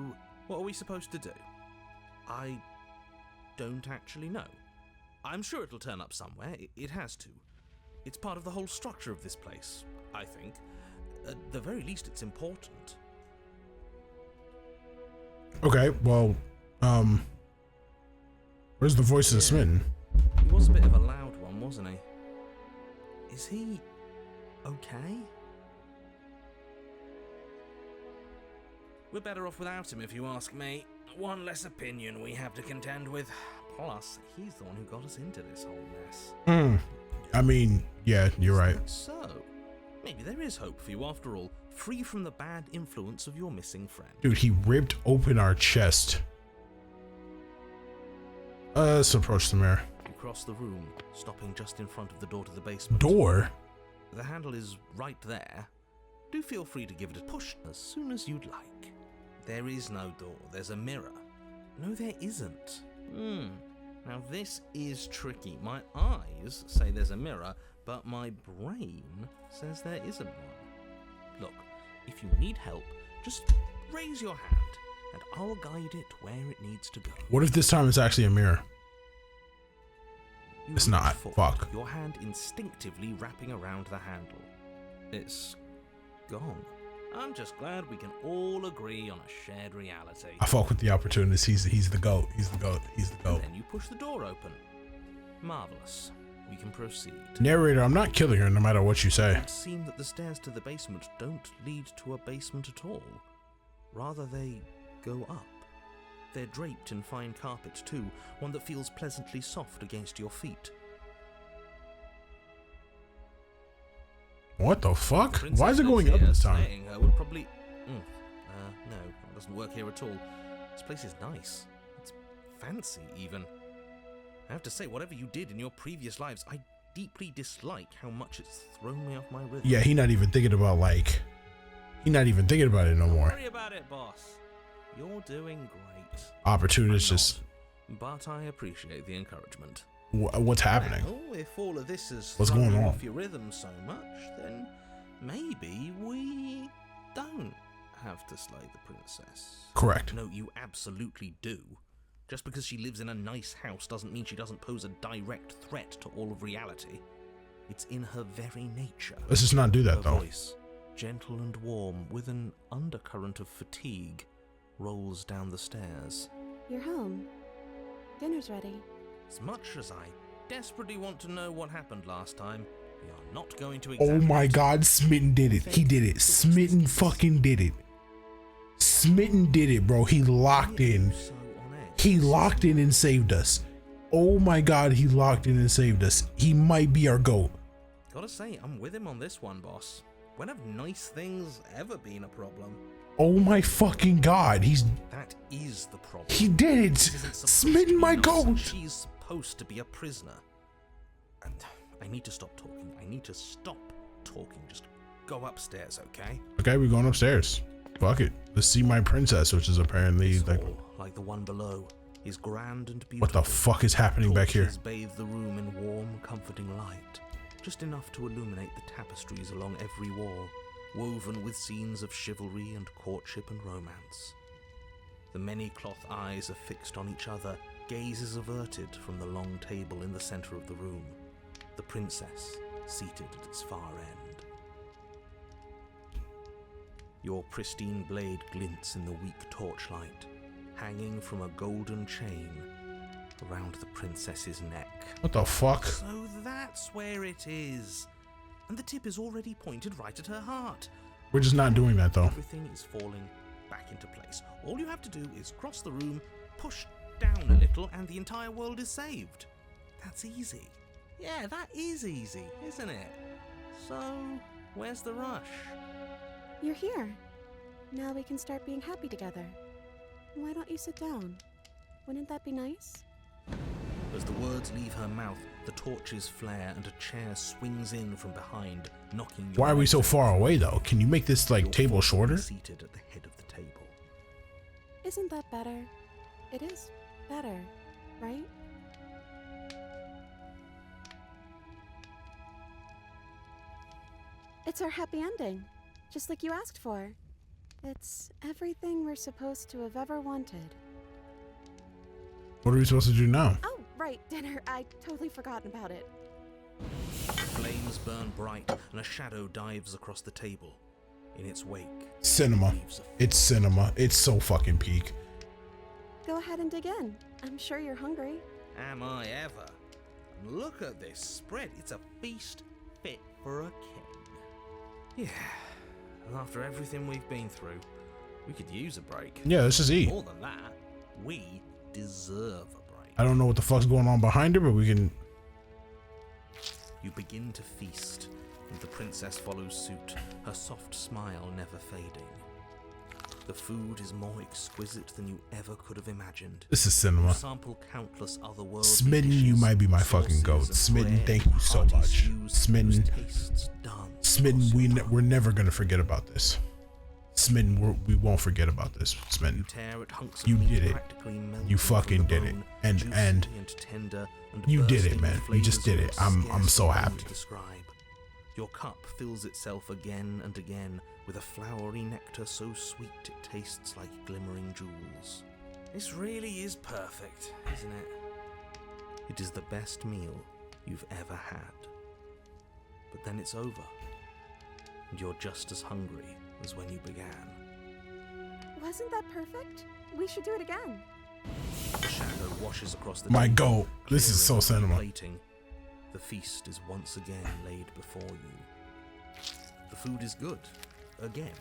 [SPEAKER 2] what are we supposed to do? I don't actually know. I'm sure it'll turn up somewhere. It has to. It's part of the whole structure of this place, I think. At the very least, it's important.
[SPEAKER 1] Okay, well, where's the voice of Smitten?
[SPEAKER 2] He was a bit of a loud one, wasn't he? Is he okay? We're better off without him, if you ask me. One less opinion we have to contend with. Plus, he's the one who got us into this whole mess.
[SPEAKER 1] I mean, yeah, you're right.
[SPEAKER 2] So, maybe there is hope for you after all, free from the bad influence of your missing friend.
[SPEAKER 1] Dude, he ripped open our chest. Let's approach the mirror.
[SPEAKER 2] You cross the room, stopping just in front of the door to the basement.
[SPEAKER 1] Door?
[SPEAKER 2] The handle is right there. Do feel free to give it a push as soon as you'd like. There is no door, there's a mirror. No, there isn't. Now this is tricky. My eyes say there's a mirror, but my brain says there isn't one. Look, if you need help, just raise your hand, and I'll guide it where it needs to go.
[SPEAKER 1] What if this time it's actually a mirror?
[SPEAKER 2] You
[SPEAKER 1] It's
[SPEAKER 2] reach
[SPEAKER 1] not.
[SPEAKER 2] forward,
[SPEAKER 1] Fuck.
[SPEAKER 2] Your hand instinctively wrapping around the handle. It's gone. I'm just glad we can all agree on a shared reality.
[SPEAKER 1] I fuck with the opportunities. He's the GOAT. He's the GOAT. He's the GOAT.
[SPEAKER 2] Then you push the door open. Marvelous. We can proceed.
[SPEAKER 1] Narrator, I'm not killing her no matter what you say.
[SPEAKER 2] It would seem that the stairs to the basement don't lead to a basement at all. Rather, they go up. They're draped in fine carpet too, one that feels pleasantly soft against your feet.
[SPEAKER 1] What the fuck?
[SPEAKER 2] Princess
[SPEAKER 1] Why is it going
[SPEAKER 2] lives
[SPEAKER 1] up
[SPEAKER 2] here,
[SPEAKER 1] this time?
[SPEAKER 2] slaying her would probably... no, it doesn't work here at all. This place is nice. It's fancy, even. I have to say, whatever you did in your previous lives, I deeply dislike how much it's thrown me off my rhythm.
[SPEAKER 1] Yeah, he not even thinking about he not even thinking about it no
[SPEAKER 2] Don't
[SPEAKER 1] more.
[SPEAKER 2] worry about it, boss. You're doing great.
[SPEAKER 1] Opportunities
[SPEAKER 2] I'm
[SPEAKER 1] just
[SPEAKER 2] not, but I appreciate the encouragement.
[SPEAKER 1] what's happening?
[SPEAKER 2] Well, if all of this is
[SPEAKER 1] What's
[SPEAKER 2] throwing
[SPEAKER 1] going
[SPEAKER 2] you
[SPEAKER 1] on?
[SPEAKER 2] off your rhythm so much, then maybe we don't have to slay the princess.
[SPEAKER 1] Correct.
[SPEAKER 2] No, you absolutely do. Just because she lives in a nice house doesn't mean she doesn't pose a direct threat to all of reality. It's in her very nature.
[SPEAKER 1] Let's just not do that
[SPEAKER 2] Her
[SPEAKER 1] though.
[SPEAKER 2] voice, gentle and warm, with an undercurrent of fatigue, rolls down the stairs.
[SPEAKER 5] You're home. Dinner's ready.
[SPEAKER 2] As much as I desperately want to know what happened last time, we are not going to
[SPEAKER 1] Oh
[SPEAKER 2] examine
[SPEAKER 1] my
[SPEAKER 2] it.
[SPEAKER 1] God, Smitten did it. He did it. Smitten fucking did it. Smitten did it, bro. He locked in.
[SPEAKER 2] So on edge.
[SPEAKER 1] He locked in and saved us. Oh my God, he locked in and saved us. He might be our GOAT.
[SPEAKER 2] Gotta say, I'm with him on this one, boss. When have nice things ever been a problem?
[SPEAKER 1] Oh my fucking God,
[SPEAKER 2] That is the problem.
[SPEAKER 1] he did it.
[SPEAKER 2] This isn't supposed to
[SPEAKER 1] Smitten
[SPEAKER 2] be
[SPEAKER 1] my
[SPEAKER 2] nice.
[SPEAKER 1] GOAT.
[SPEAKER 2] She's supposed to be a prisoner. And I need to stop talking. I need to stop talking. Just go upstairs, okay?
[SPEAKER 1] Okay, we're going upstairs. Fuck it. Let's see my princess, which is apparently
[SPEAKER 2] This
[SPEAKER 1] like,
[SPEAKER 2] hall, like the one below, is grand and beautiful.
[SPEAKER 1] what the fuck is happening back here?
[SPEAKER 2] Torches bathe the room in warm, comforting light, just enough to illuminate the tapestries along every wall, woven with scenes of chivalry and courtship and romance. The many cloth eyes are fixed on each other, gazes averted from the long table in the center of the room, the princess seated at its far end. Your pristine blade glints in the weak torchlight, hanging from a golden chain around the princess's neck.
[SPEAKER 1] What the fuck?
[SPEAKER 2] So that's where it is. And the tip is already pointed right at her heart.
[SPEAKER 1] We're just not doing that though.
[SPEAKER 2] Everything is falling back into place. All you have to do is cross the room, push down a little, and the entire world is saved. That's easy. Yeah, that is easy, isn't it? So, where's the rush?
[SPEAKER 5] You're here. Now we can start being happy together. Why don't you sit down? Wouldn't that be nice?
[SPEAKER 2] As the words leave her mouth, the torches flare and a chair swings in from behind, knocking your
[SPEAKER 1] Why are we so
[SPEAKER 2] legs
[SPEAKER 1] far
[SPEAKER 2] out.
[SPEAKER 1] away though? Can you make this like
[SPEAKER 2] You're
[SPEAKER 1] table
[SPEAKER 2] forcibly
[SPEAKER 1] shorter?
[SPEAKER 2] Seated at the head of the table.
[SPEAKER 5] Isn't that better? It is better, right? It's our happy ending, just like you asked for. It's everything we're supposed to have ever wanted.
[SPEAKER 1] What are we supposed to do now?
[SPEAKER 5] Oh, right, dinner. I totally forgotten about it.
[SPEAKER 2] Flame flames burn bright, and a shadow dives across the table. In its wake,
[SPEAKER 1] Cinema. It's cinema. It's so fucking peak.
[SPEAKER 5] Go ahead and dig in. I'm sure you're hungry.
[SPEAKER 2] Am I ever? Look at this spread. It's a feast fit for a king. Yeah, after everything we've been through, we could use a break.
[SPEAKER 1] Yeah, this is E.
[SPEAKER 2] More than that, we deserve a break.
[SPEAKER 1] I don't know what the fuck's going on behind her, but we can...
[SPEAKER 2] You begin to feast, and the princess follows suit, her soft smile never fading. The food is more exquisite than you ever could have imagined.
[SPEAKER 1] This is
[SPEAKER 2] You
[SPEAKER 1] cinema.
[SPEAKER 2] sample countless otherworldly
[SPEAKER 1] Smitten, you
[SPEAKER 2] dishes,
[SPEAKER 1] might be my fucking
[SPEAKER 2] sauces
[SPEAKER 1] goat.
[SPEAKER 2] and
[SPEAKER 1] Smitten,
[SPEAKER 2] bread,
[SPEAKER 1] thank you so
[SPEAKER 2] hearty
[SPEAKER 1] much.
[SPEAKER 2] stews
[SPEAKER 1] Smitten,
[SPEAKER 2] whose tastes dance
[SPEAKER 1] Smitten,
[SPEAKER 2] across your
[SPEAKER 1] we're
[SPEAKER 2] tongue.
[SPEAKER 1] never gonna forget about this. Smitten, we won't forget about this.
[SPEAKER 2] You
[SPEAKER 1] Smitten,
[SPEAKER 2] tear at hunks of
[SPEAKER 1] you
[SPEAKER 2] meat
[SPEAKER 1] did it.
[SPEAKER 2] practically melting
[SPEAKER 1] You
[SPEAKER 2] from
[SPEAKER 1] fucking
[SPEAKER 2] the
[SPEAKER 1] did it.
[SPEAKER 2] bone,
[SPEAKER 1] And
[SPEAKER 2] juicy tender and
[SPEAKER 1] you did it,
[SPEAKER 2] bursting
[SPEAKER 1] man.
[SPEAKER 2] with
[SPEAKER 1] You just did
[SPEAKER 2] flavors
[SPEAKER 1] it. I'm
[SPEAKER 2] scarcely
[SPEAKER 1] so
[SPEAKER 2] known
[SPEAKER 1] happy.
[SPEAKER 2] to describe. Your cup fills itself again and again with a flowery nectar so sweet it tastes like glimmering jewels. This really is perfect, isn't it? It is the best meal you've ever had. But then it's over, and you're just as hungry as when you began.
[SPEAKER 5] Wasn't that perfect? We should do it again.
[SPEAKER 2] The shadow washes across the
[SPEAKER 1] My
[SPEAKER 2] table,
[SPEAKER 1] goat. This is so
[SPEAKER 2] clearing
[SPEAKER 1] cinema.
[SPEAKER 2] the plating. The feast is once again laid before you. The food is good. Again,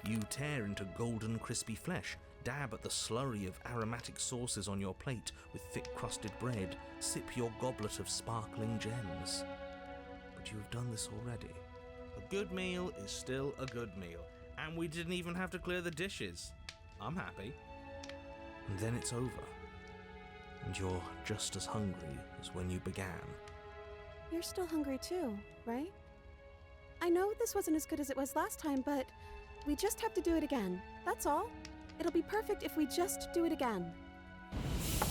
[SPEAKER 2] you tear into golden crispy flesh, dab at the slurry of aromatic sauces on your plate with thick crusted bread, sip your goblet of sparkling gems. But you have done this already. A good meal is still a good meal, and we didn't even have to clear the dishes. I'm happy. And then it's over, and you're just as hungry as when you began.
[SPEAKER 5] You're still hungry too, right? I know this wasn't as good as it was last time, but we just have to do it again. That's all. It'll be perfect if we just do it again.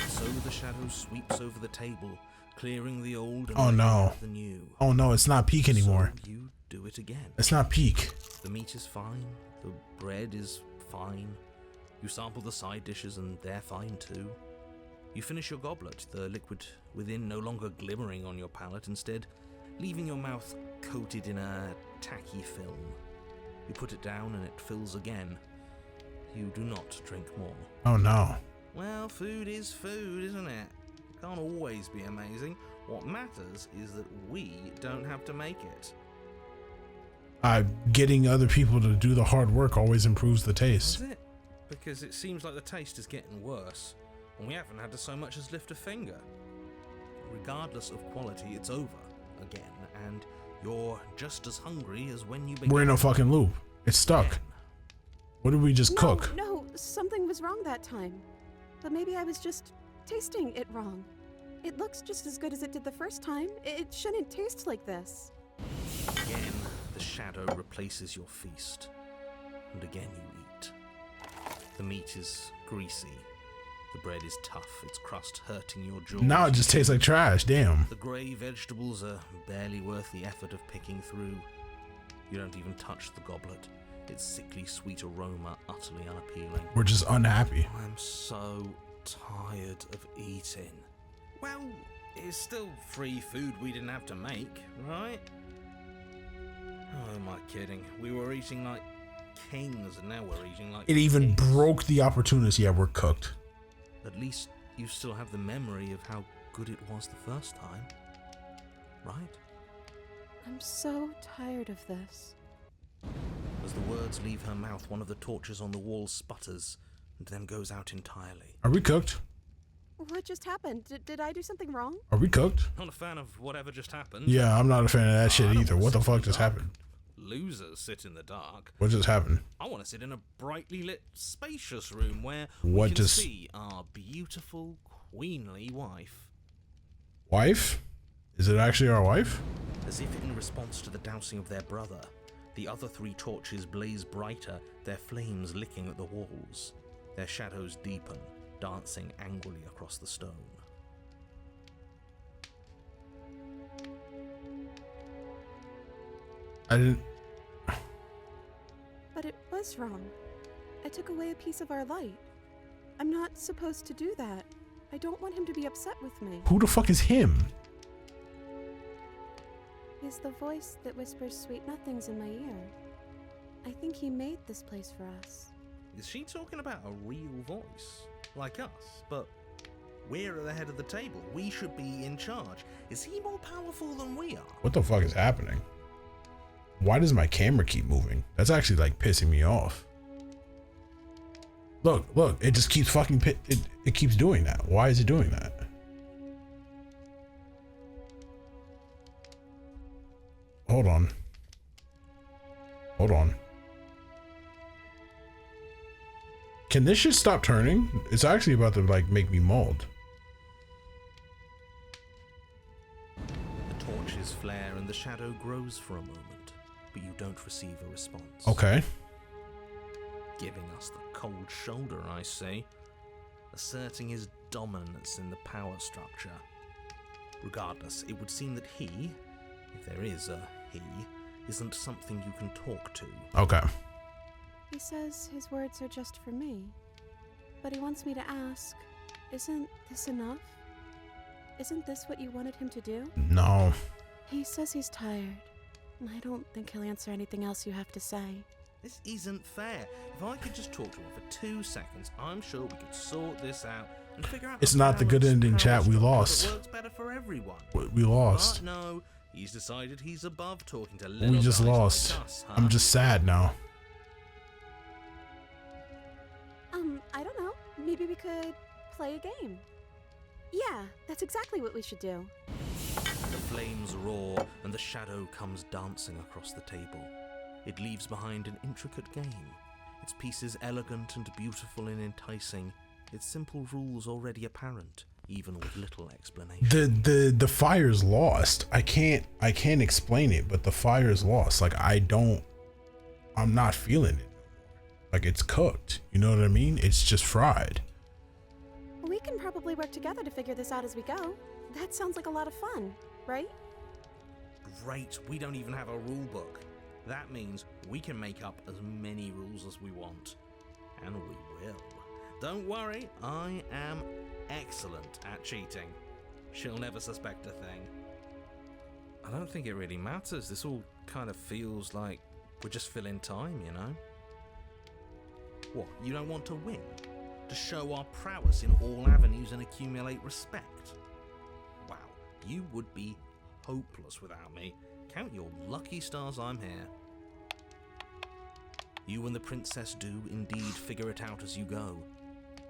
[SPEAKER 2] So the shadow sweeps over the table, clearing the old and
[SPEAKER 1] Oh,
[SPEAKER 2] laying
[SPEAKER 1] no.
[SPEAKER 2] out the new.
[SPEAKER 1] Oh no, it's not peak anymore.
[SPEAKER 2] So you do it again.
[SPEAKER 1] It's not peak.
[SPEAKER 2] The meat is fine, the bread is fine. You sample the side dishes and they're fine too. You finish your goblet, the liquid within no longer glimmering on your palate, instead leaving your mouth coated in a tacky film. You put it down and it fills again. You do not drink more.
[SPEAKER 1] Oh no.
[SPEAKER 2] Well, food is food, isn't it? It can't always be amazing. What matters is that we don't have to make it.
[SPEAKER 1] Getting other people to do the hard work always improves the taste.
[SPEAKER 2] Is it? Because it seems like the taste is getting worse, and we haven't had to so much as lift a finger. Regardless of quality, it's over again, and you're just as hungry as when you began.
[SPEAKER 1] We're in a fucking loop. It's stuck. What did we just cook?
[SPEAKER 5] No, something was wrong that time. But maybe I was just tasting it wrong. It looks just as good as it did the first time. It shouldn't taste like this.
[SPEAKER 2] Again, the shadow replaces your feast, and again you eat. The meat is greasy. The bread is tough, its crust hurting your jaw.
[SPEAKER 1] Now it just tastes like trash. Damn.
[SPEAKER 2] The grey vegetables are barely worth the effort of picking through. You don't even touch the goblet. Its sickly sweet aroma utterly unappealing.
[SPEAKER 1] We're just unhappy.
[SPEAKER 2] I'm so tired of eating. Well, it's still free food we didn't have to make, right? Oh, am I kidding? We were eating like kings, and now we're eating like
[SPEAKER 1] It even
[SPEAKER 2] pigs.
[SPEAKER 1] broke the opportunity. Yeah, we're cooked.
[SPEAKER 2] At least you still have the memory of how good it was the first time, right?
[SPEAKER 5] I'm so tired of this.
[SPEAKER 2] As the words leave her mouth, one of the torches on the wall sputters and then goes out entirely.
[SPEAKER 1] Are we cooked?
[SPEAKER 5] What just happened? Did I do something wrong?
[SPEAKER 1] Are we cooked?
[SPEAKER 2] Not a fan of whatever just happened.
[SPEAKER 1] Yeah, I'm not a fan of that
[SPEAKER 2] I
[SPEAKER 1] shit
[SPEAKER 2] don't
[SPEAKER 1] either.
[SPEAKER 2] wanna
[SPEAKER 1] What the
[SPEAKER 2] sit in
[SPEAKER 1] fuck just
[SPEAKER 2] dark.
[SPEAKER 1] happened?
[SPEAKER 2] Losers sit in the dark.
[SPEAKER 1] What just happened?
[SPEAKER 2] I want to sit in a brightly lit, spacious room where
[SPEAKER 1] What
[SPEAKER 2] we can
[SPEAKER 1] does-
[SPEAKER 2] see our beautiful, queenly wife.
[SPEAKER 1] Wife? Is it actually our wife?
[SPEAKER 2] As if in response to the dousing of their brother, the other three torches blaze brighter, their flames licking at the walls. Their shadows deepen, dancing angrily across the stone.
[SPEAKER 1] I didn't.
[SPEAKER 5] But it was wrong. I took away a piece of our light. I'm not supposed to do that. I don't want him to be upset with me.
[SPEAKER 1] Who the fuck is him?
[SPEAKER 5] is the voice that whispers sweet nothings in my ear. I think he made this place for us.
[SPEAKER 2] Is she talking about a real voice? Like us, but we're at the head of the table. We should be in charge. Is he more powerful than we are?
[SPEAKER 1] What the fuck is happening? Why does my camera keep moving? That's actually like pissing me off. Look, it just keeps fucking it keeps doing that. Why is it doing that? Hold on. Can this shit stop turning? It's actually about to like make me mauled.
[SPEAKER 2] The torches flare and the shadow grows for a moment, but you don't receive a response.
[SPEAKER 1] Okay.
[SPEAKER 2] Giving us the cold shoulder, I say, asserting his dominance in the power structure. Regardless, it would seem that he, if there is a he, isn't something you can talk to.
[SPEAKER 1] Okay.
[SPEAKER 5] He says his words are just for me, but he wants me to ask, isn't this enough? Isn't this what you wanted him to do?
[SPEAKER 1] No.
[SPEAKER 5] He says he's tired. I don't think he'll answer anything else you have to say.
[SPEAKER 2] This isn't fair. If I could just talk to him for 2 seconds, I'm sure we could sort this out and figure out.
[SPEAKER 1] It's not the good ending, chat. We lost.
[SPEAKER 2] It works better for everyone.
[SPEAKER 1] We lost.
[SPEAKER 2] But no, he's decided he's above talking to little
[SPEAKER 1] We just
[SPEAKER 2] guys
[SPEAKER 1] lost.
[SPEAKER 2] like us, huh?
[SPEAKER 1] I'm just sad now.
[SPEAKER 5] I don't know. Maybe we could play a game. Yeah, that's exactly what we should do.
[SPEAKER 2] The flames roar and the shadow comes dancing across the table. It leaves behind an intricate game, its pieces elegant and beautiful and enticing, its simple rules already apparent, even with little explanation.
[SPEAKER 1] The fire's lost. I can't explain it, but the fire's lost. Like I'm not feeling it. Like it's cooked. You know what I mean? It's just fried.
[SPEAKER 5] We can probably work together to figure this out as we go. That sounds like a lot of fun, right?
[SPEAKER 2] Great, we don't even have a rule book. That means we can make up as many rules as we want. And we will. Don't worry, I am excellent at cheating. She'll never suspect a thing. I don't think it really matters. This all kind of feels like we're just filling time, you know? What, you don't want to win? To show our prowess in all avenues and accumulate respect? Wow, you would be hopeless without me. Count your lucky stars I'm here. You and the princess do indeed figure it out as you go.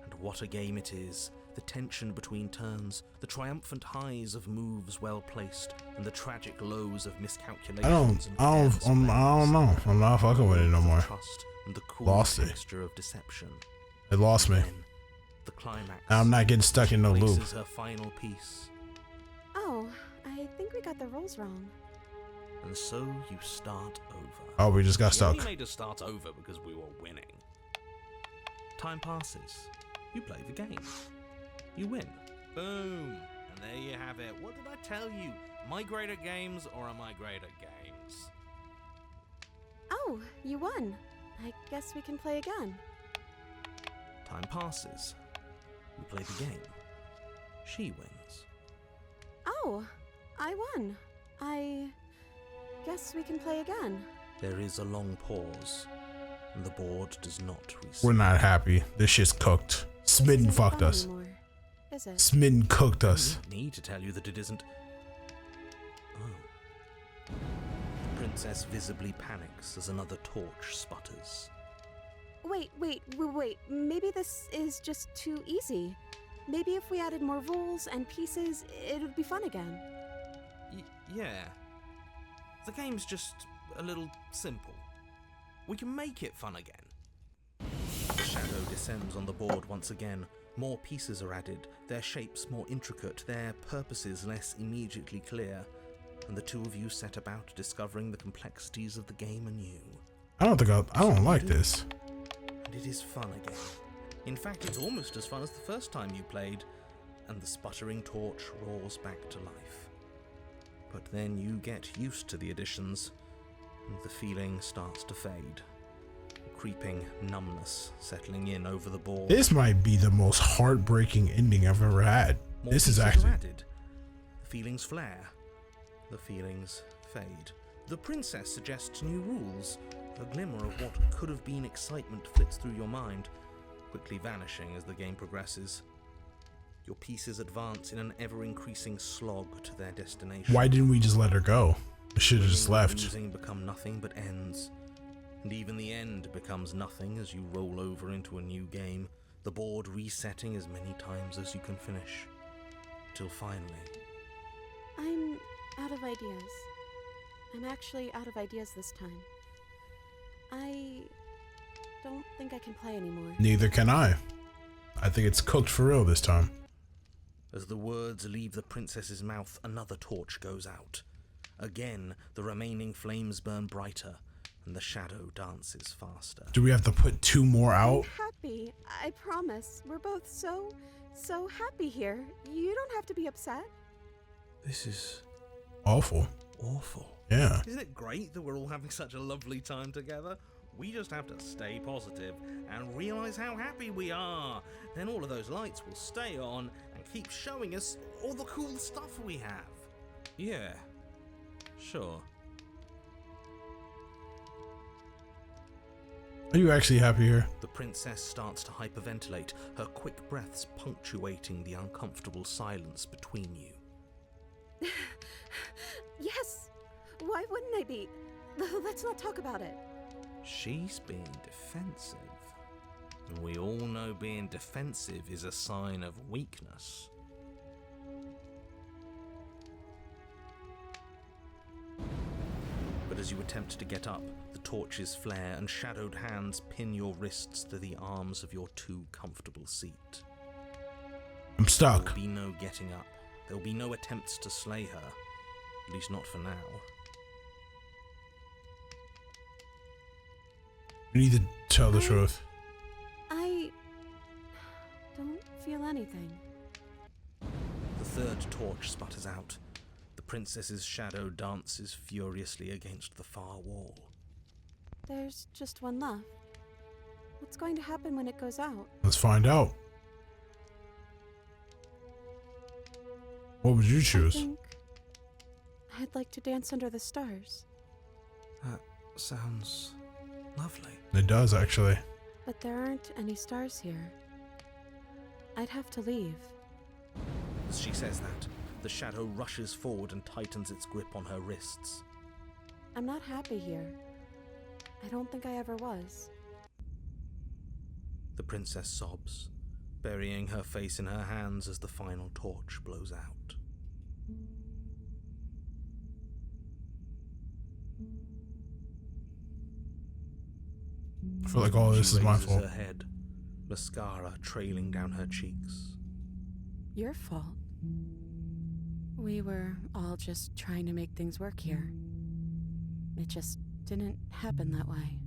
[SPEAKER 2] And what a game it is. The tension between turns, the triumphant highs of moves well placed, and the tragic lows of miscalculations.
[SPEAKER 1] I don't know. I'm not fucking with it no more.
[SPEAKER 2] Trust and the cool
[SPEAKER 1] Lost it.
[SPEAKER 2] texture of deception.
[SPEAKER 1] It lost me.
[SPEAKER 2] Then, the climax.
[SPEAKER 1] Now I'm not getting stuck in no loop.
[SPEAKER 2] Places her final piece.
[SPEAKER 5] Oh, I think we got the rules wrong.
[SPEAKER 2] And so you start over.
[SPEAKER 1] Oh, we just got
[SPEAKER 2] She
[SPEAKER 1] stuck.
[SPEAKER 2] only made us start over because we were winning. Time passes. You play the game. You win. Boom. And there you have it. What did I tell you? Am I great at games or am I great at games?
[SPEAKER 5] Oh, you won. I guess we can play again.
[SPEAKER 2] Time passes. You play the game. She wins.
[SPEAKER 5] Oh, I won. I guess we can play again.
[SPEAKER 2] There is a long pause, and the board does not reset.
[SPEAKER 1] We're not happy. This shit's cooked. Smitten
[SPEAKER 5] This isn't
[SPEAKER 1] fucked
[SPEAKER 5] fun
[SPEAKER 1] us.
[SPEAKER 5] anymore, is it?
[SPEAKER 1] Smitten cooked
[SPEAKER 2] I
[SPEAKER 1] us.
[SPEAKER 2] don't need to tell you that it isn't. Oh. The princess visibly panics as another torch sputters.
[SPEAKER 5] Wait. Maybe this is just too easy. Maybe if we added more rules and pieces, it would be fun again.
[SPEAKER 2] Yeah. The game's just a little simple. We can make it fun again. The shadow descends on the board once again. More pieces are added, their shapes more intricate, their purposes less immediately clear, and the two of you set about discovering the complexities of the game anew.
[SPEAKER 1] I don't like this.
[SPEAKER 2] And it is fun again. In fact, it's almost as fun as the first time you played, and the sputtering torch roars back to life. But then you get used to the additions, and the feeling starts to fade. A creeping numbness settling in over the board.
[SPEAKER 1] This might be the most heartbreaking ending I've ever had.
[SPEAKER 2] More
[SPEAKER 1] This is
[SPEAKER 2] pieces are
[SPEAKER 1] actually.
[SPEAKER 2] added. The feelings flare. The feelings fade. The princess suggests new rules. A glimmer of what could have been excitement flits through your mind, quickly vanishing as the game progresses. Your pieces advance in an ever-increasing slog to their destination.
[SPEAKER 1] Why didn't we just let her go? I should have just left.
[SPEAKER 2] Losing become nothing but ends. And even the end becomes nothing as you roll over into a new game, the board resetting as many times as you can finish. Till finally...
[SPEAKER 5] I'm out of ideas. I'm actually out of ideas this time. I don't think I can play anymore.
[SPEAKER 1] Neither can I. I think it's cooked for real this time.
[SPEAKER 2] As the words leave the princess's mouth, another torch goes out. Again, the remaining flames burn brighter, and the shadow dances faster.
[SPEAKER 1] Do we have to put 2 more out?
[SPEAKER 5] I'm happy. I promise. We're both so happy here. You don't have to be upset.
[SPEAKER 2] This is
[SPEAKER 1] Awful.
[SPEAKER 2] awful.
[SPEAKER 1] Yeah.
[SPEAKER 2] Isn't it great that we're all having such a lovely time together? We just have to stay positive and realize how happy we are. Then all of those lights will stay on and keep showing us all the cool stuff we have. Yeah, sure.
[SPEAKER 1] Are you actually happy here?
[SPEAKER 2] The princess starts to hyperventilate, her quick breaths punctuating the uncomfortable silence between you.
[SPEAKER 5] Yes. Why wouldn't I be? Let's not talk about it.
[SPEAKER 2] She's being defensive. And we all know being defensive is a sign of weakness. But as you attempt to get up, the torches flare and shadowed hands pin your wrists to the arms of your too comfortable seat.
[SPEAKER 1] I'm stuck.
[SPEAKER 2] There will be no getting up. There will be no attempts to slay her. At least not for now.
[SPEAKER 1] You need to tell the truth.
[SPEAKER 5] I don't feel anything.
[SPEAKER 2] The third torch sputters out. The princess's shadow dances furiously against the far wall.
[SPEAKER 5] There's just one left. What's going to happen when it goes out?
[SPEAKER 1] Let's find out. What would you
[SPEAKER 5] I
[SPEAKER 1] choose?
[SPEAKER 5] think I'd like to dance under the stars.
[SPEAKER 2] That sounds lovely.
[SPEAKER 1] It does, actually.
[SPEAKER 5] But there aren't any stars here. I'd have to leave.
[SPEAKER 2] As she says that, the shadow rushes forward and tightens its grip on her wrists.
[SPEAKER 5] I'm not happy here. I don't think I ever was.
[SPEAKER 2] The princess sobs, burying her face in her hands as the final torch blows out.
[SPEAKER 1] I feel like all of this is my
[SPEAKER 2] raises
[SPEAKER 1] fault.
[SPEAKER 2] her head, mascara trailing down her cheeks.
[SPEAKER 3] Your fault. We were all just trying to make things work here. It just didn't happen that way.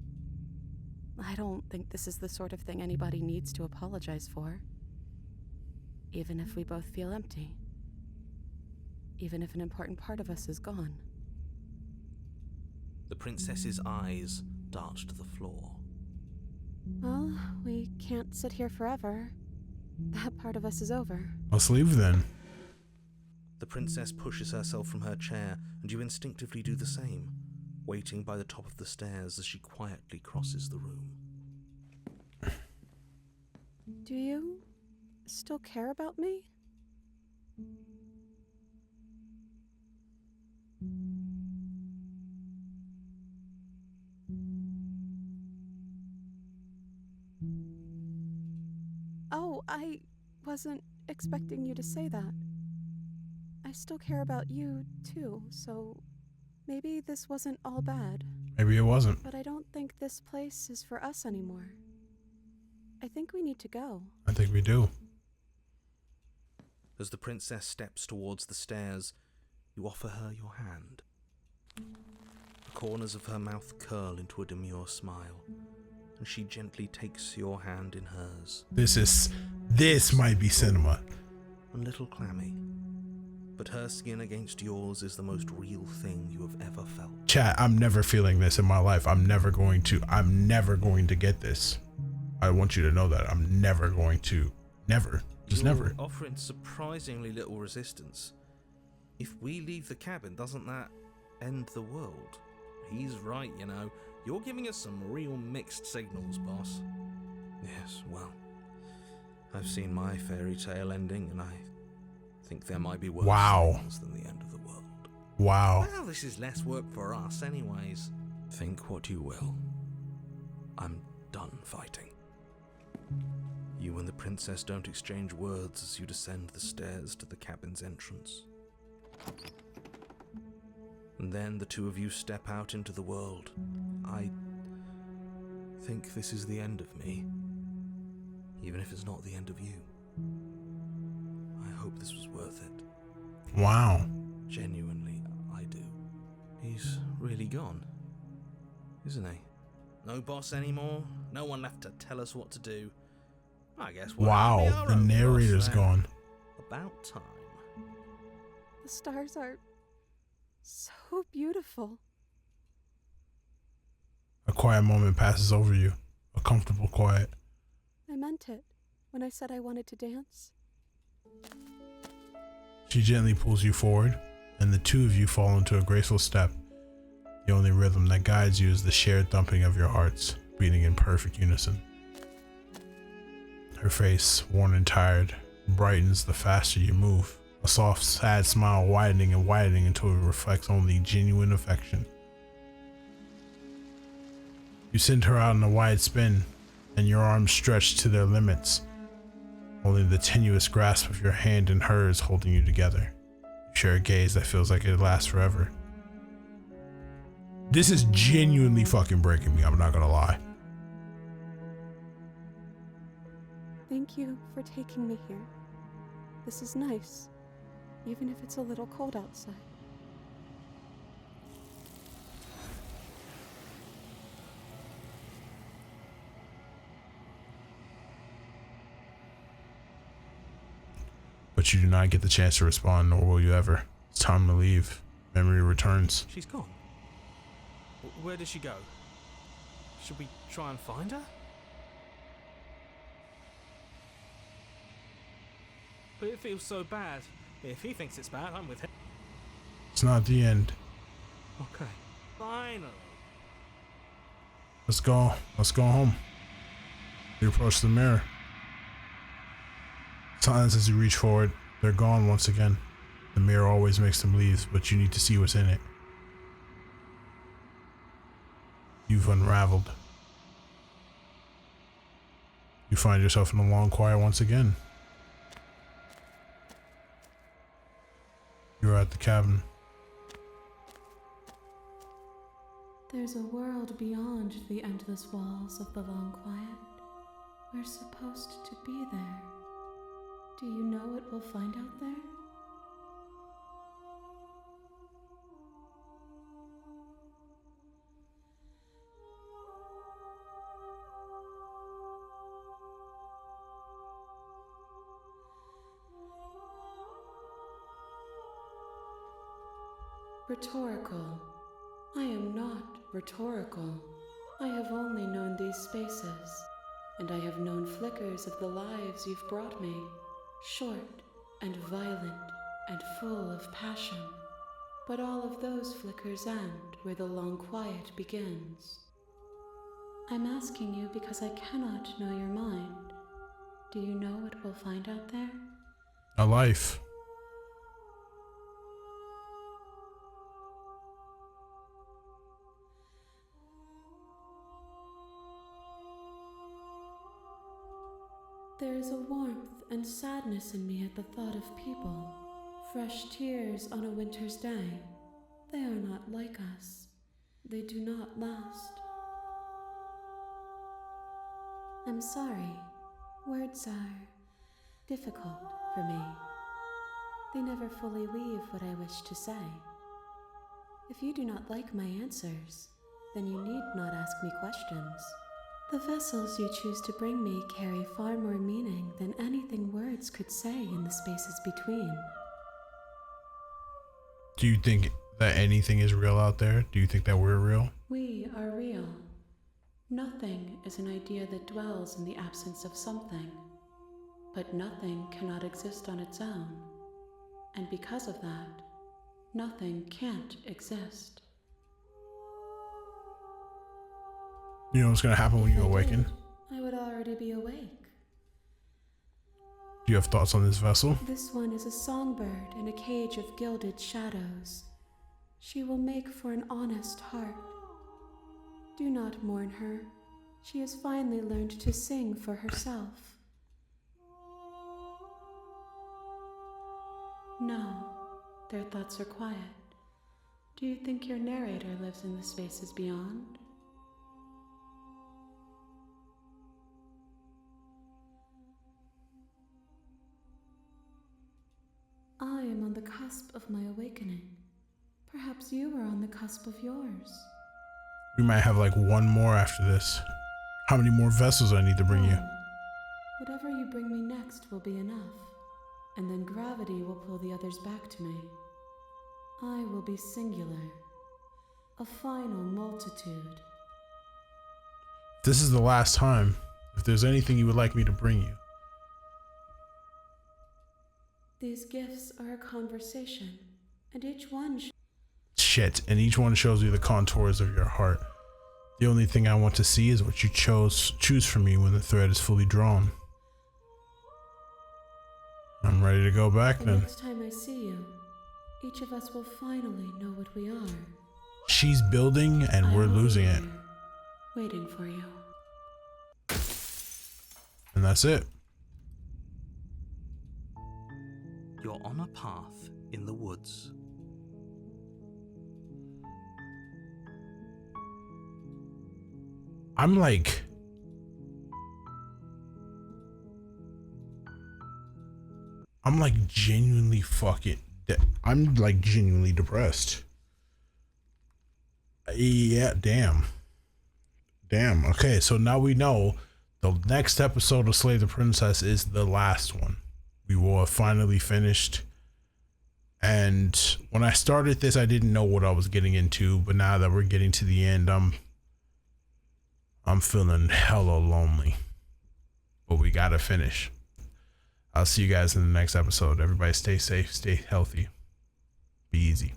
[SPEAKER 3] I don't think this is the sort of thing anybody needs to apologize for. Even if we both feel empty. Even if an important part of us is gone.
[SPEAKER 2] The princess's eyes dart to the floor.
[SPEAKER 5] Well, we can't sit here forever. That part of us is over.
[SPEAKER 1] Let's leave then.
[SPEAKER 2] The princess pushes herself from her chair, and you instinctively do the same, waiting by the top of the stairs as she quietly crosses the room.
[SPEAKER 5] Do you still care about me? Oh, I wasn't expecting you to say that. I still care about you, too, so maybe this wasn't all bad.
[SPEAKER 1] Maybe it wasn't.
[SPEAKER 5] But I don't think this place is for us anymore. I think we need to go.
[SPEAKER 1] I think we do.
[SPEAKER 2] As the princess steps towards the stairs, you offer her your hand. The corners of her mouth curl into a demure smile, and she gently takes your hand in hers.
[SPEAKER 1] This might be cinema.
[SPEAKER 2] A little clammy, but her skin against yours is the most real thing you have ever felt.
[SPEAKER 1] Chat, I'm never feeling this in my life. I'm never going to get this. I want you to know that. I'm never going to. Never. Just
[SPEAKER 2] You're
[SPEAKER 1] never.
[SPEAKER 2] offering surprisingly little resistance. If we leave the cabin, doesn't that end the world. He's right, you know. You're giving us some real mixed signals, boss. Yes, well, I've seen my fairy tale ending, and I think there might be worse things than the end of the world.
[SPEAKER 1] Wow.
[SPEAKER 2] Well, this is less work for us anyways. Think what you will. I'm done fighting. You and the princess don't exchange words as you descend the stairs to the cabin's entrance. And then the two of you step out into the world. I think this is the end of me. Even if it's not the end of you. I hope this was worth it.
[SPEAKER 1] Wow.
[SPEAKER 2] Genuinely, I do. He's really gone, isn't he? No boss anymore, no one left to tell us what to do. I guess we'll have
[SPEAKER 1] Wow,
[SPEAKER 2] our
[SPEAKER 1] the
[SPEAKER 2] own
[SPEAKER 1] narrator's
[SPEAKER 2] boss then.
[SPEAKER 1] gone.
[SPEAKER 2] About time.
[SPEAKER 5] The stars are so beautiful.
[SPEAKER 1] A quiet moment passes over you. A comfortable quiet.
[SPEAKER 5] I meant it when I said I wanted to dance.
[SPEAKER 1] She gently pulls you forward, and the two of you fall into a graceful step. The only rhythm that guides you is the shared thumping of your hearts, beating in perfect unison. Her face, worn and tired, brightens the faster you move, a soft, sad smile widening and widening until it reflects only genuine affection. You send her out in a wide spin, and your arms stretched to their limits, only the tenuous grasp of your hand in hers holding you together. You share a gaze that feels like it lasts forever. This is genuinely fucking breaking me, I'm not gonna lie.
[SPEAKER 5] Thank you for taking me here. This is nice, even if it's a little cold outside.
[SPEAKER 1] But you do not get the chance to respond, nor will you ever. It's time to leave. Memory returns.
[SPEAKER 2] She's gone. Where did she go? Should we try and find her? But it feels so bad. If he thinks it's bad, I'm with him.
[SPEAKER 1] It's not the end.
[SPEAKER 2] Okay. Finally.
[SPEAKER 1] Let's go. Let's go home. You approach the mirror. Silence as you reach forward. They're gone once again. The mirror always makes them leave, but you need to see what's in it. You've unraveled. You find yourself in a long quiet once again. You're at the cabin.
[SPEAKER 4] There's a world beyond the endless walls of the long quiet. We're supposed to be there. Do you know what we'll find out there? Rhetorical. I am not rhetorical. I have only known these spaces, and I have known flickers of the lives you've brought me, short and violent and full of passion. But all of those flickers end where the long quiet begins. I'm asking you because I cannot know your mind. Do you know what we'll find out there?
[SPEAKER 1] A life.
[SPEAKER 4] There is a warmth and sadness in me at the thought of people. Fresh tears on a winter's day. They are not like us. They do not last. I'm sorry. Words are difficult for me. They never fully weave what I wish to say. If you do not like my answers, then you need not ask me questions. The vessels you choose to bring me carry far more meaning than anything words could say in the spaces between.
[SPEAKER 1] Do you think that anything is real out there? Do you think that we're real?
[SPEAKER 4] We are real. Nothing is an idea that dwells in the absence of something. But nothing cannot exist on its own. And because of that, Nothing can't exist.
[SPEAKER 1] You know what's gonna happen when
[SPEAKER 4] If
[SPEAKER 1] you
[SPEAKER 4] I
[SPEAKER 1] awaken?
[SPEAKER 4] did, I would already be awake.
[SPEAKER 1] Do you have thoughts on this vessel?
[SPEAKER 4] This one is a songbird in a cage of gilded shadows. She will make for an honest heart. Do not mourn her. She has finally learned to sing for herself. No, their thoughts are quiet. Do you think your narrator lives in the spaces beyond? I am on the cusp of my awakening. Perhaps you are on the cusp of yours.
[SPEAKER 1] We might have like one more after this. How many more vessels do I need to bring you?
[SPEAKER 4] Whatever you bring me next will be enough, and then gravity will pull the others back to me. I will be singular, a final multitude.
[SPEAKER 1] This is the last time. If there's anything you would like me to bring you.
[SPEAKER 4] These gifts are a conversation, and each one
[SPEAKER 1] Shit, and each one shows you the contours of your heart. The only thing I want to see is what you choose for me when the thread is fully drawn. I'm ready to go back
[SPEAKER 4] the
[SPEAKER 1] then.
[SPEAKER 4] next time I see you, each of us will finally know what we are.
[SPEAKER 1] She's building and
[SPEAKER 4] I
[SPEAKER 1] we're
[SPEAKER 4] will be
[SPEAKER 1] losing it.
[SPEAKER 4] here, waiting for you.
[SPEAKER 1] And that's it.
[SPEAKER 2] You're on a path in the woods.
[SPEAKER 1] I'm like genuinely I'm like genuinely depressed. Yeah, damn. Okay, so now we know the next episode of Slay the Princess is the last one. We will have finally finished. And when I started this, I didn't know what I was getting into, but now that we're getting to the end, I'm feeling hella lonely. But we gotta finish. I'll see you guys in the next episode. Everybody stay safe, stay healthy, be easy.